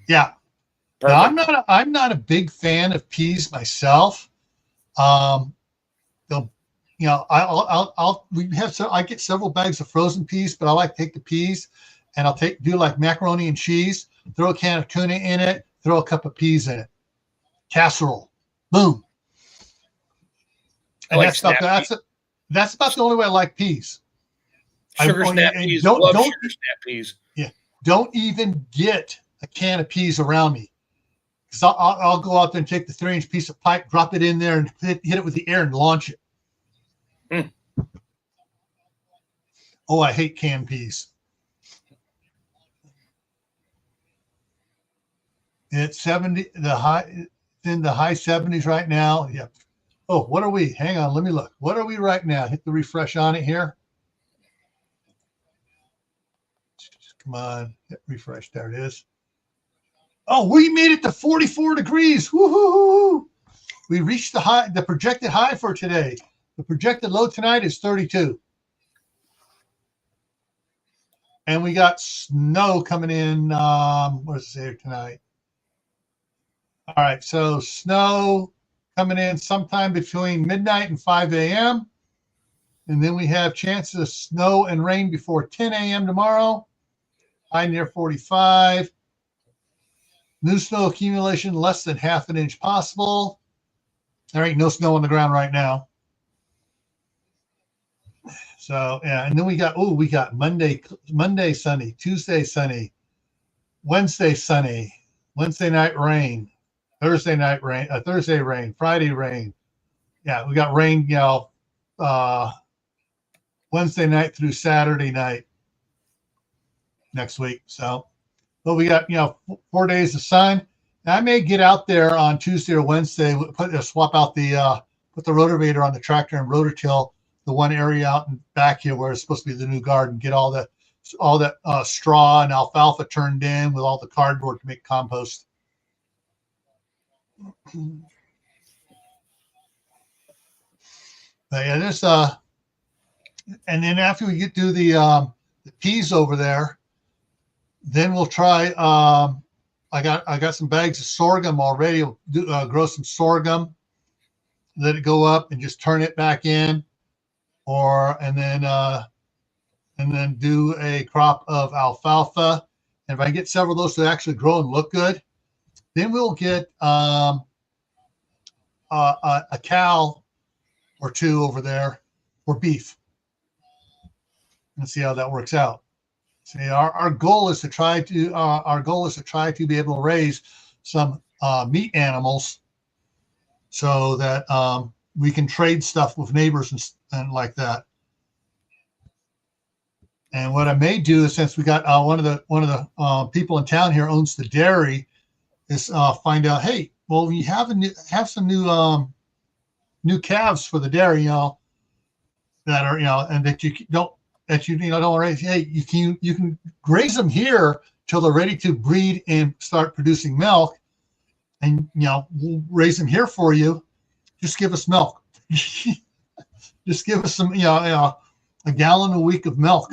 Yeah. Now, I'm not a big fan of peas myself. I get several bags of frozen peas, but I like to take the peas and I'll do like macaroni and cheese, throw a can of tuna in it, throw a cup of peas in it, casserole, boom. And that's about the only way I like peas. Sugar snap peas. Love sugar snap peas. Yeah, don't even get a can of peas around me, because I'll go out there and take the 3-inch piece of pipe, drop it in there, and hit it with the air and launch it. Oh, I hate canned peas. It's 70, in the high 70s right now. Yep. Oh, what are we? Hang on, let me look. What are we right now? Hit the refresh on it here. Come on, hit refresh. There it is. Oh, we made it to 44 degrees. Woohoo! We reached the projected high for today. The projected low tonight is 32. And we got snow coming in. What does it say tonight? All right, so snow coming in sometime between midnight and 5 a.m. And then we have chances of snow and rain before 10 a.m. tomorrow. High near 45. New snow accumulation less than ½ an inch possible. There ain't no snow on the ground right now. So yeah, and then we got Monday sunny, Tuesday sunny, Wednesday sunny, Wednesday night rain, Thursday night rain, Thursday rain, Friday rain. Yeah, we got rain, Wednesday night through Saturday night next week. So, but we got 4 days of sun. And I may get out there on Tuesday or Wednesday, swap out put the rotavator on the tractor and rototill the one area out and back here where it's supposed to be the new garden. Get all that straw and alfalfa turned in with all the cardboard to make compost. But yeah, there's and then after we get to the peas over there, then we'll try. I got some bags of sorghum already. We'll grow some sorghum, let it go up, and just turn it back in, and then do a crop of alfalfa. And if I get several of those to actually grow and look good, then we'll get a cow or two over there for beef, and see how that works out. See, our goal is to try to be able to raise some meat animals, so that we can trade stuff with neighbors and like that. And what I may do is, since we got one of the people in town here owns the dairy, is find out, hey, well, you have some new calves for the dairy, that are and that you don't raise. Hey, you can graze them here till they're ready to breed and start producing milk, and we'll raise them here for you. Just give us milk. Just give us some a gallon a week of milk.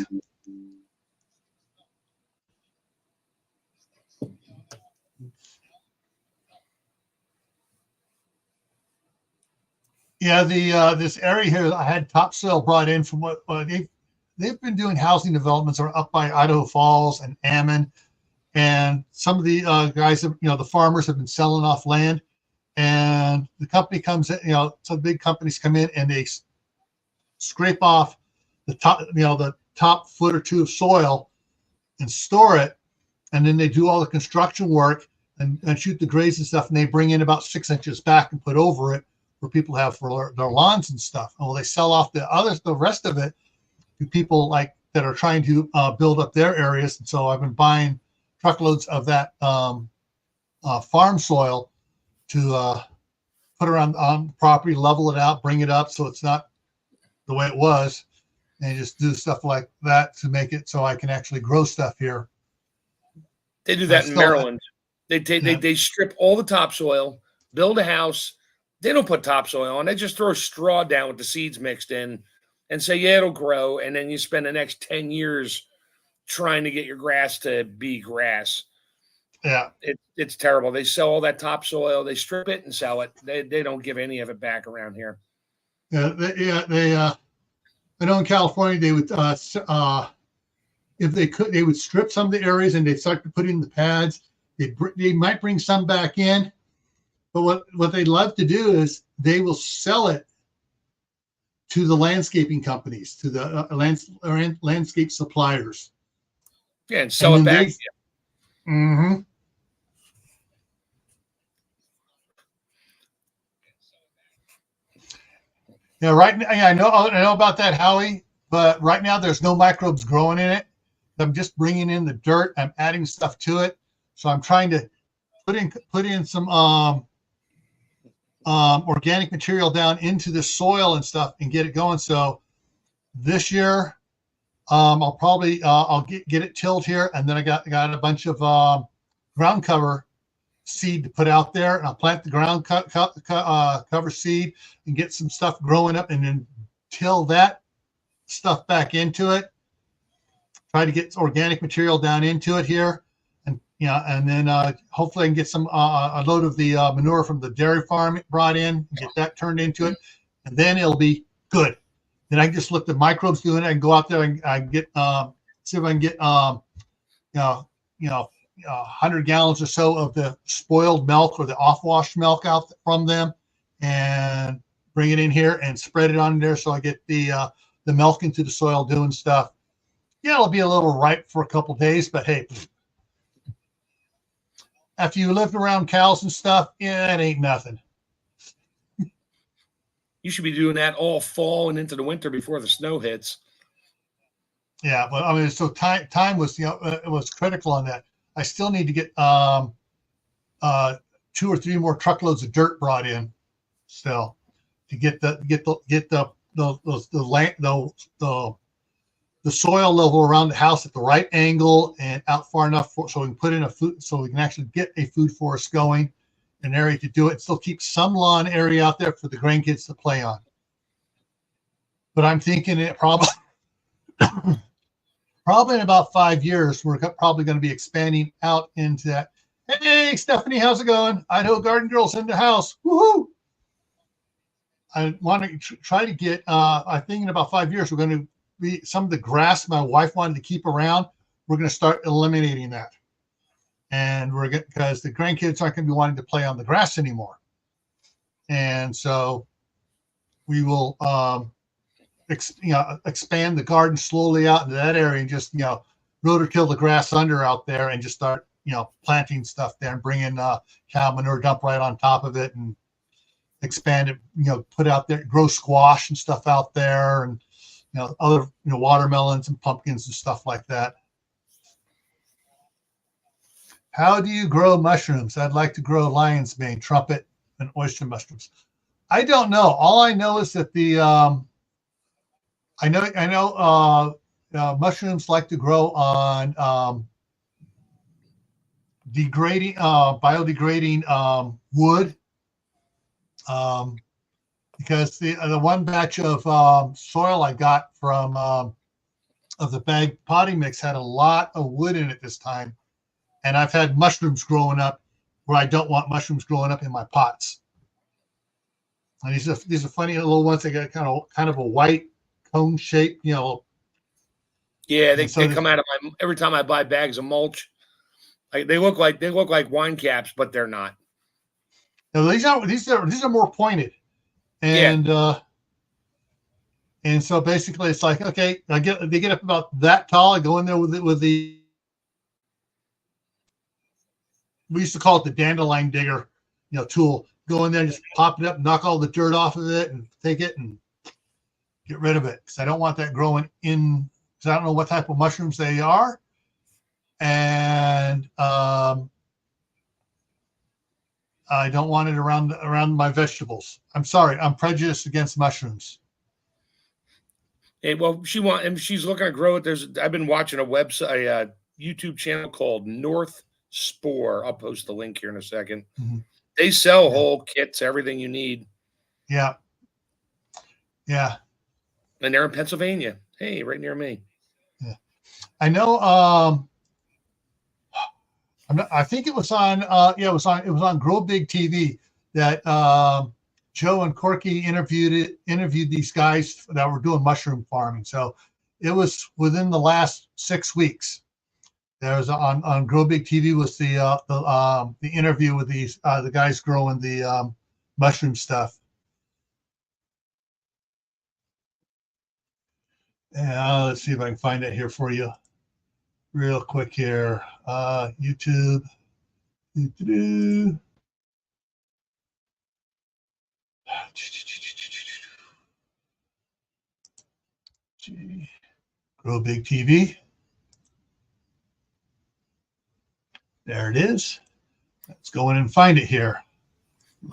Yeah, this area here, I had topsoil brought in from what they've been doing housing developments are up by Idaho Falls and Ammon, and some of the guys have, the farmers have been selling off land, and the company comes in, some big companies come in and they scrape off the top foot or two of soil and store it, and then they do all the construction work and shoot the grades and stuff, and they bring in about 6 inches back and put over it where people have for their lawns and stuff. Well, they sell off the rest of it to people that are trying to build up their areas. And so I've been trying truckloads of that farm soil to put around on property, level it out, bring it up so it's not the way it was, and just do stuff like that to make it so I can actually grow stuff here. They do that in Maryland. They strip all the topsoil, build a house. They don't put topsoil on. They just throw straw down with the seeds mixed in and say, yeah, it'll grow. And then you spend the next 10 years trying to get your grass to be grass. Yeah. It's terrible. They sell all that topsoil. They strip it and sell it. They don't give any of it back around here. I know in California, they would, if they could, they would strip some of the areas and they'd start to put in the pads. They might bring some back in, but what they'd love to do is they will sell it to the landscaping companies, to the landscape suppliers. Yeah, and sell it back. Mm-hmm. Yeah, right now, I know about that, Howie, but right now there's no microbes growing in it. I'm just bringing in the dirt. I'm adding stuff to it. So I'm trying to put in some organic material down into the soil and stuff and get it going. So this year, I'll probably I'll get it tilled here, and then I got a bunch of ground cover seed to put out there, and I'll plant the ground cover seed and get some stuff growing up, and then till that stuff back into it. Try to get organic material down into it here, and and then hopefully I can get some a load of the manure from the dairy farm brought in, and get that turned into it, and then it'll be good. Then I can just look the microbes doing it. I can go out there and I get see if I can get 100 gallons or so of the spoiled milk or the off-washed milk out from them, and bring it in here and spread it on there so I get the milk into the soil doing stuff. Yeah, it'll be a little ripe for a couple days, but hey, after you lived around cows and stuff, yeah, it ain't nothing. You should be doing that all fall and into the winter before the snow hits. Yeah, but I mean, so time was it was critical on that. I still need to get 2 or 3 more truckloads of dirt brought in still to get the soil level around the house at the right angle and out far enough so we can put in a food, so we can actually get a food forest going, an area to do it. Still keep some lawn area out there for the grandkids to play on. But I'm thinking it probably in about 5 years, we're probably going to be expanding out into that. Hey, Stephanie, how's it going? Idaho Garden Girls in the house. Woohoo! I want to try to get, I think in about 5 years, we're going to be some of the grass my wife wanted to keep around. We're going to start eliminating that. And we're going because the grandkids aren't going to be wanting to play on the grass anymore. And so we will, expand the garden slowly out into that area and just, rototill the grass under out there and just start, planting stuff there and bring in cow manure, dump right on top of it and expand it, put out there, grow squash and stuff out there and, other, watermelons and pumpkins and stuff like that. How do you grow mushrooms? I'd like to grow lion's mane, trumpet, and oyster mushrooms. I don't know. All I know is that the I know mushrooms like to grow on biodegrading wood, because the one batch of soil I got from of the bag potting mix had a lot of wood in it this time, and I've had mushrooms growing up where I don't want mushrooms growing up in my pots. And these are funny little ones. They got kind of a white cone shape, Yeah, they come out of my every time I buy bags of mulch. They look like wine caps, but they're not. No, these are more pointed, and and so basically it's like, okay, they get up about that tall. I go in there with the we used to call it the dandelion digger, tool. Go in there, just pop it up, knock all the dirt off of it, and take it and get rid of it, because I don't want that growing in, because I don't know what type of mushrooms they are. and I don't want it around my vegetables. I'm sorry, I'm prejudiced against mushrooms. Hey, well, she's looking to grow it. I've been watching a website, a YouTube channel called North Spore. I'll post the link here in a second. Mm-hmm. They sell whole kits, everything you need. Yeah. Yeah. And they're in Pennsylvania. Hey, right near me. Yeah. I know. I think it was on. It was on Grow Big TV that Joe and Corky interviewed these guys that were doing mushroom farming. So it was within the last 6 weeks. There was on Grow Big TV was the interview with these the guys growing the mushroom stuff. And let's see if I can find it here for you real quick here. YouTube. Grow Big TV. There it is. Let's go in and find it here.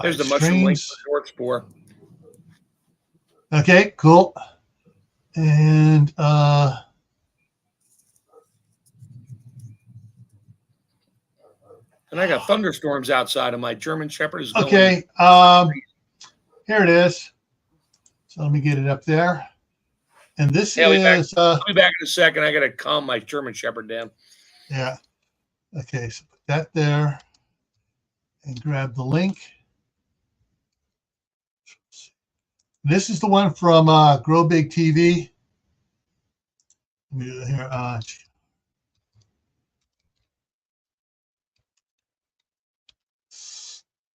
There's the mushroom link for North Spore. Okay, cool. And I got thunderstorms outside, and my German Shepherd is going. Okay, here it is. So let me get it up there. And this is. I'll be back in a second. I got to calm my German Shepherd down. Yeah. Okay, so put that there and grab the link. This is the one from Grow Big TV. Let me do it here.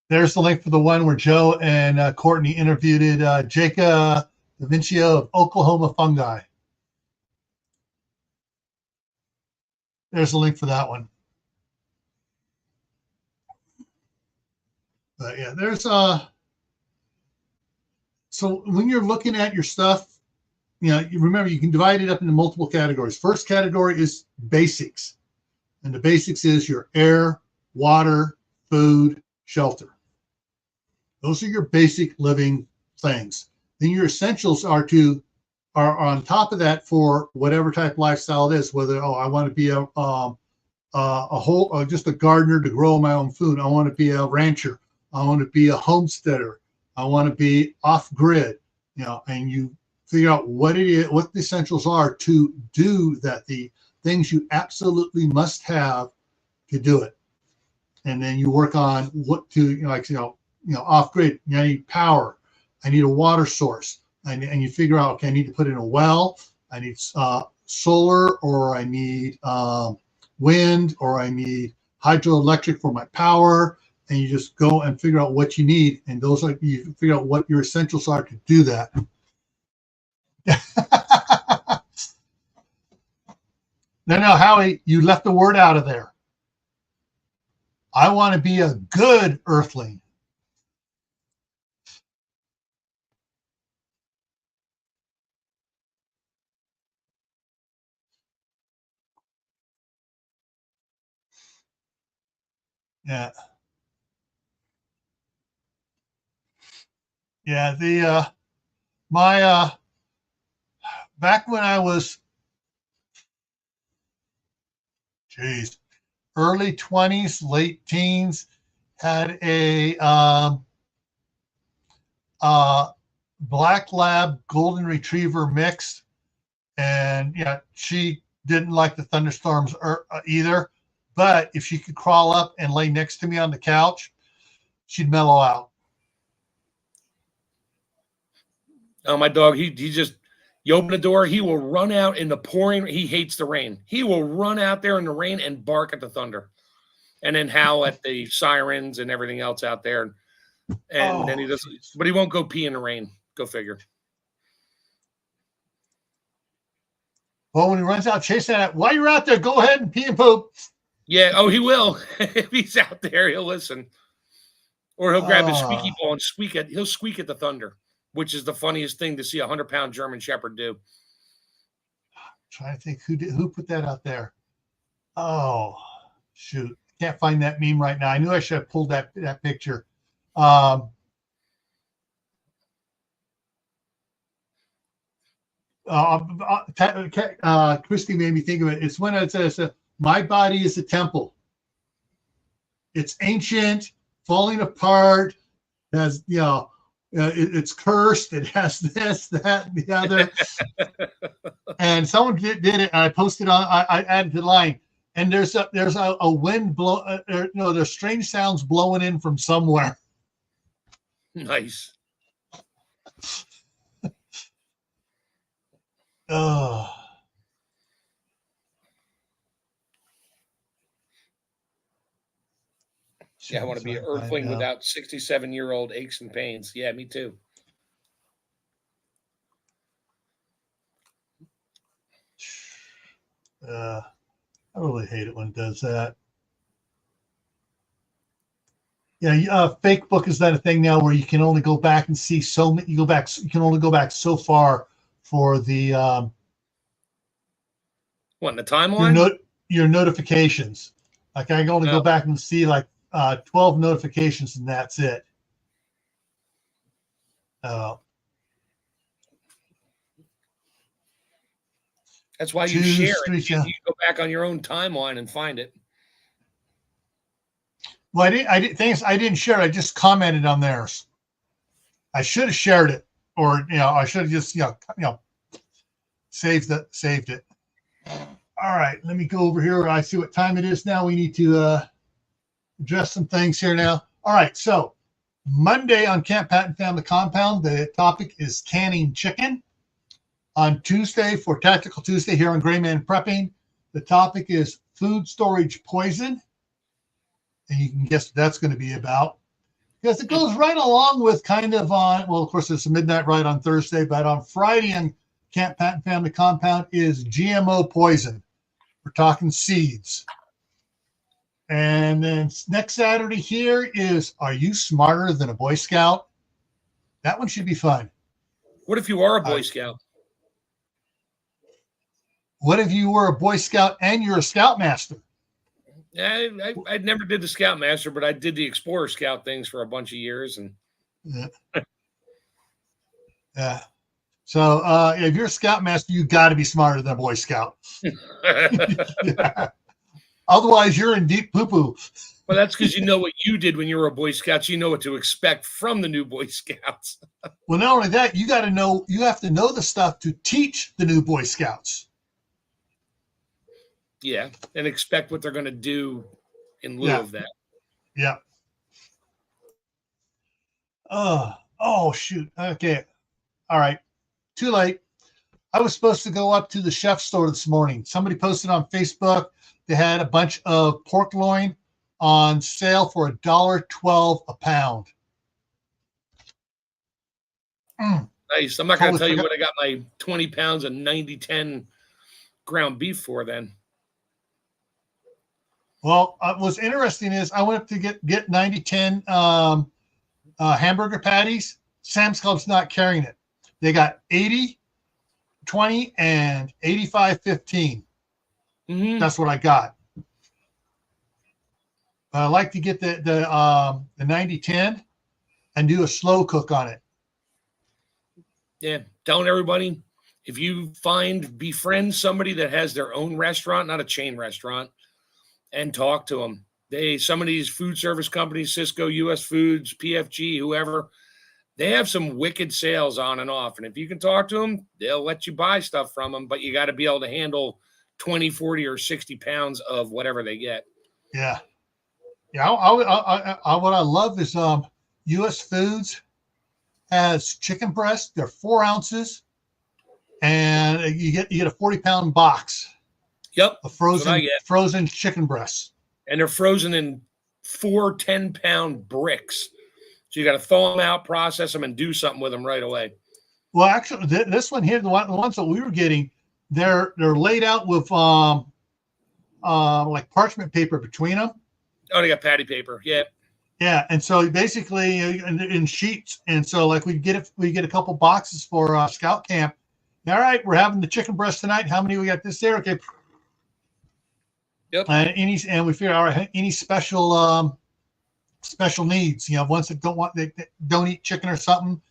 There's the link for the one where Joe and Courtney interviewed Jacob DaVincio of Oklahoma Fungi. There's the link for that one. But yeah, there's so when you're looking at your stuff, you remember you can divide it up into multiple categories. First category is basics. And the basics is your air, water, food, shelter. Those are your basic living things. Then your essentials are on top of that for whatever type of lifestyle it is. Whether I want to be just a gardener to grow my own food. I want to be a rancher. I want to be a homesteader. I want to be off grid. And you figure out what it is, what the essentials are to do that. The things you absolutely must have to do it, and then you work on what to off grid. I need power. I need a water source, and you figure out, okay, I need to put in a well. I need solar, or I need wind, or I need hydroelectric for my power. And you just go and figure out what you need, and you figure out what your essentials are to do that. No, Howie, you left the word out of there. I want to be a good earthling. Yeah. Yeah, my back when I was early 20s, late teens, had a black lab golden retriever mix, and she didn't like the thunderstorms either, but if she could crawl up and lay next to me on the couch, she'd mellow out. Oh, my dog, he just, you open the door, he will run out in the pouring. He hates the rain. He will run out there in the rain and bark at the thunder, and then howl at the sirens and everything else out there. And then he doesn't, but he won't go pee in the rain. Go figure. Well, when he runs out chasing that, while you're out there, go ahead and pee and poop. Yeah. Oh, he will. If he's out there, he'll listen. Or he'll grab his squeaky ball and he'll squeak at the thunder, which is the funniest thing to see a 100-pound German Shepherd do. I'm trying to think who put that out there. Oh, shoot. Can't find that meme right now. I knew I should have pulled that picture. Christy made me think of it. It's when it says, my body is a temple. It's ancient, falling apart, has, it's cursed. It has this, that, and the other. And someone did it, and I posted on. I added the line, and there's a wind blow. There's strange sounds blowing in from somewhere. Nice. Oh. Yeah, I want to be an earthling without 67-year-old aches and pains. Yeah, me too. I really hate it when it does that. Yeah, fake book is that a thing now where you can only go back and see so many. You can only go back so far for the what, in the timeline? Your notifications. Like I can only go back and see like 12 notifications, and that's it. That's why you share it. You go back on your own timeline and find it. Well, I didn't share it. I just commented on theirs. I should have shared it, or I should have just saved it. All right, let me go over here. I see what time it is now. We need to address some things here now. All right, so Monday on Camp Patton Family Compound, the topic is canning chicken. On Tuesday, for Tactical Tuesday here on GrayManPrepping, the topic is food storage poison. And you can guess what that's going to be about. Because it goes right along with kind of of course, it's a midnight ride on Thursday, but on Friday on Camp Patton Family Compound is GMO poison. We're talking seeds. And then next Saturday here is, are you smarter than a Boy Scout? That one should be fun. What if you are a Boy Scout? What if you were a Boy Scout and you're a Scoutmaster? Yeah, I never did the Scoutmaster, but I did the Explorer Scout things for a bunch of years. And yeah. So if you're a Scoutmaster, you got to be smarter than a Boy Scout. Yeah. Otherwise, you're in deep poo-poo. Well, that's because you know what you did when you were a Boy Scout. So you know what to expect from the new Boy Scouts. Well, not only that, you have to know the stuff to teach the new Boy Scouts. Yeah, and expect what they're going to do in lieu of that. Yeah. Oh, shoot. Okay. All right. Too late. I was supposed to go up to the chef store this morning. Somebody posted on Facebook. They had a bunch of pork loin on sale for $1.12 a pound. Nice. I'm not going to tell you what I got my 20 pounds of 90-10 ground beef for then. Well, what's interesting is I went to get 90-10 hamburger patties. Sam's Club's not carrying it. They got 80-20 and 85-15. Mm-hmm. That's what I got. I like to get the 90-10 and do a slow cook on it. Yeah, telling everybody, if you befriend somebody that has their own restaurant, not a chain restaurant, and talk to them. Some of these food service companies, Cisco, US Foods, PFG, whoever, they have some wicked sales on and off. And if you can talk to them, they'll let you buy stuff from them, but you got to be able to handle 20, 40, or 60 pounds of whatever they get. Yeah. Yeah. What I love is US Foods has chicken breasts. They're 4 ounces, and you get a 40-pound box. Yep. Of frozen chicken breasts. And they're frozen in 4 10-pound bricks. So you got to thaw them out, process them, and do something with them right away. Well, actually, this one here, the ones that we were getting, they're laid out with like parchment paper between them. Oh, they got patty paper. Yeah. Yeah, and so basically in sheets, and so like we get a couple boxes for Scout Camp. All right, we're having the chicken breast tonight. How many we got this there? Okay. Yep. And we figure out any special special needs. Ones that they don't eat chicken or something,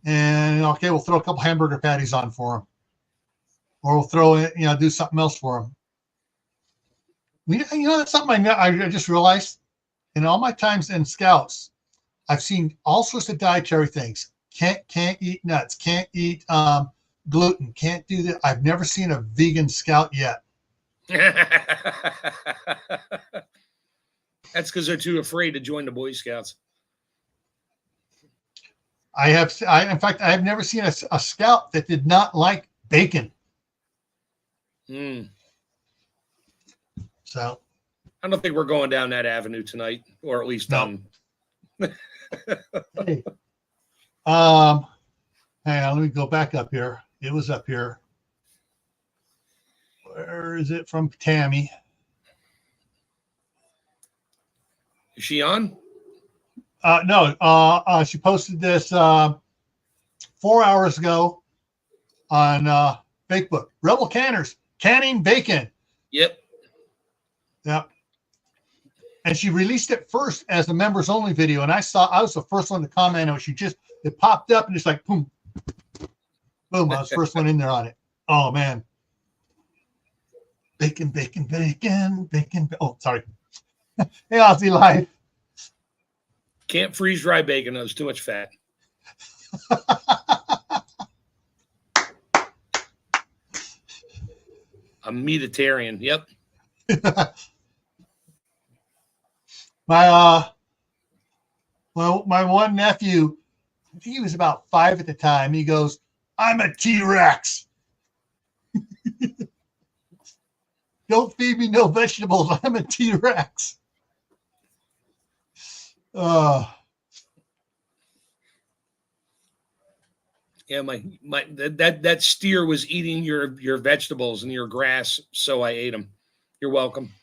and okay, we'll throw a couple hamburger patties on for them, or we'll throw it, do something else for them. That's something I just realized. In all my times in Scouts, I've seen all sorts of dietary things. Can't eat nuts. Can't eat gluten. Can't do that. I've never seen a vegan Scout yet. That's because they're too afraid to join the Boy Scouts. In fact, I have never seen a Scout that did not like bacon. So I don't think we're going down that avenue tonight, or at least no. Hey, hang on, let me go back up here. It was up here. Where is it from Tammy? Is she on? No. She posted this 4 hours ago on Facebook. Rebel Canners canning bacon. Yep. And she released it first as a members only video, and I was the first one to comment on it. It popped up and it's like boom, boom. I was the first one in there on it. Oh man. Bacon. Oh, sorry. Hey, Aussie Life. Can't freeze dry bacon. There's too much fat. A meatitarian. Yep. My one nephew, I think he was about 5 at the time. He goes, "I'm a T-Rex. Don't feed me no vegetables. I'm a T-Rex." Yeah, that steer was eating your vegetables and your grass, so I ate them. You're welcome.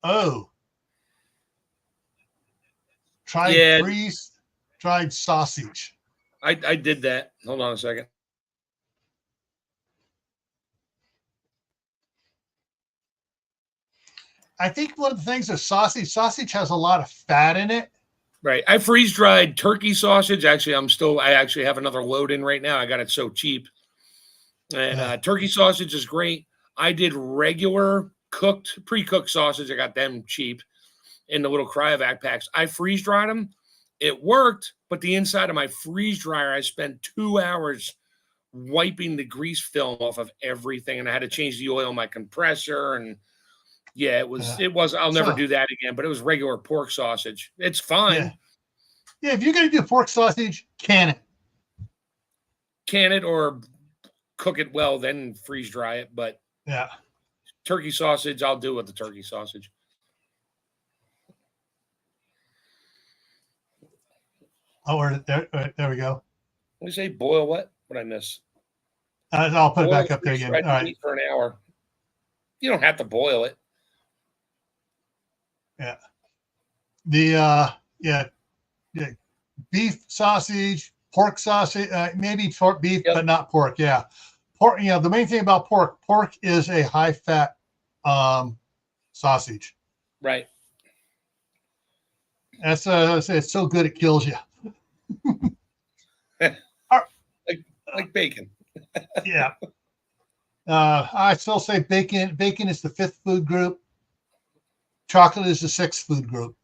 Oh. Tried sausage. I did that. Hold on a second. I think one of the things is sausage has a lot of fat in it. Right. I freeze dried turkey sausage. Actually, I actually have another load in right now. I got it so cheap. And turkey sausage is great. I did regular pre-cooked sausage. I got them cheap in the little cryovac packs. I freeze dried them. It worked, but the inside of my freeze dryer, I spent 2 hours wiping the grease film off of everything, and I had to change the oil in my compressor. And yeah, it was. I'll never do that again. But it was regular pork sausage. It's fine. Yeah, if you're gonna do pork sausage, can it or cook it well, then freeze dry it. But yeah, turkey sausage, I'll do with the turkey sausage. Oh, there we go. When you say boil what? What I miss? I'll put it back up there again. All right. For an hour. You don't have to boil it. Yeah. The beef sausage, pork sausage, maybe pork beef, but not pork. Yeah. Pork. The main thing about pork is a high fat sausage. Right. That's it's so good it kills you. like bacon. Yeah. I still say bacon. Bacon is the 5th food group. Chocolate is the 6th food group.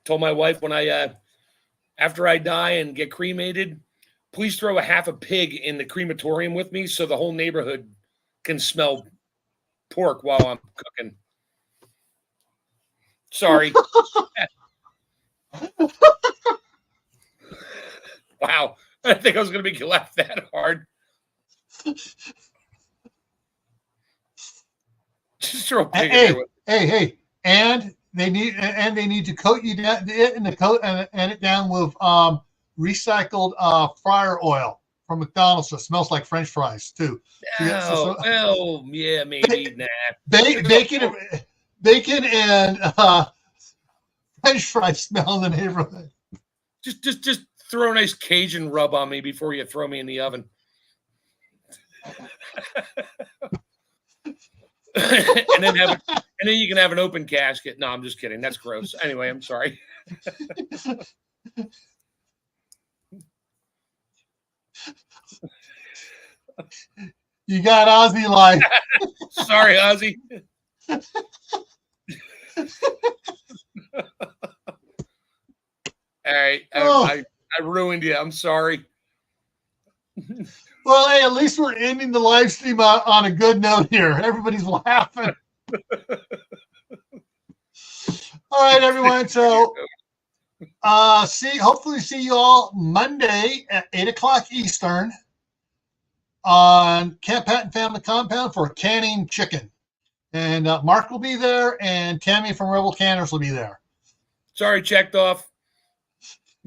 Told my wife when after I die and get cremated, please throw a half a pig in the crematorium with me so the whole neighborhood can smell pork while I'm cooking. Sorry. Wow. I didn't think I was going to make you laugh that hard. Just throw a pig in there with Hey. And they need to coat you down and it down with recycled fryer oil from McDonald's, so it smells like French fries too. Yeah, maybe. Bacon and French fries smell in the neighborhood. Just throw a nice Cajun rub on me before you throw me in the oven. and then you can have an open casket. No, I'm just kidding. That's gross. Anyway, I'm sorry. You got Ozzy live. Sorry, Ozzy. All right. I ruined you. I'm sorry. Well, hey, at least we're ending the live stream on a good note here. Everybody's laughing. All right, everyone. So, hopefully see you all Monday at 8:00 Eastern on Camp Patton Family Compound for canning chicken. And Mark will be there, and Tammy from Rebel Canners will be there. Sorry, checked off.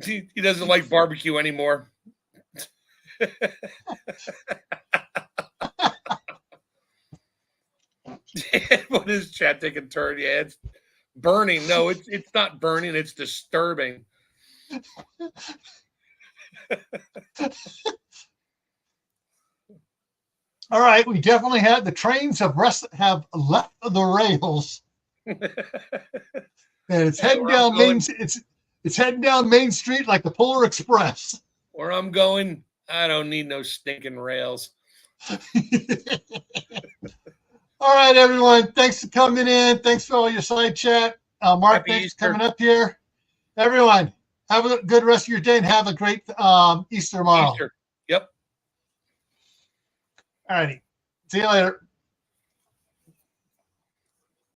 He doesn't like barbecue anymore. What is chat taking turn? Yeah, it's burning. No, it's not burning. It's disturbing. All right, we definitely had the trains have left the rails, and it's heading down it's heading down Main Street like the Polar Express. Where I'm going, I don't need no stinking rails. All right, everyone. Thanks for coming in. Thanks for all your side chat. Mark, Happy thanks Easter. for coming up here. Everyone, have a good rest of your day and have a great Easter tomorrow. Easter. Yep. All righty. See you later.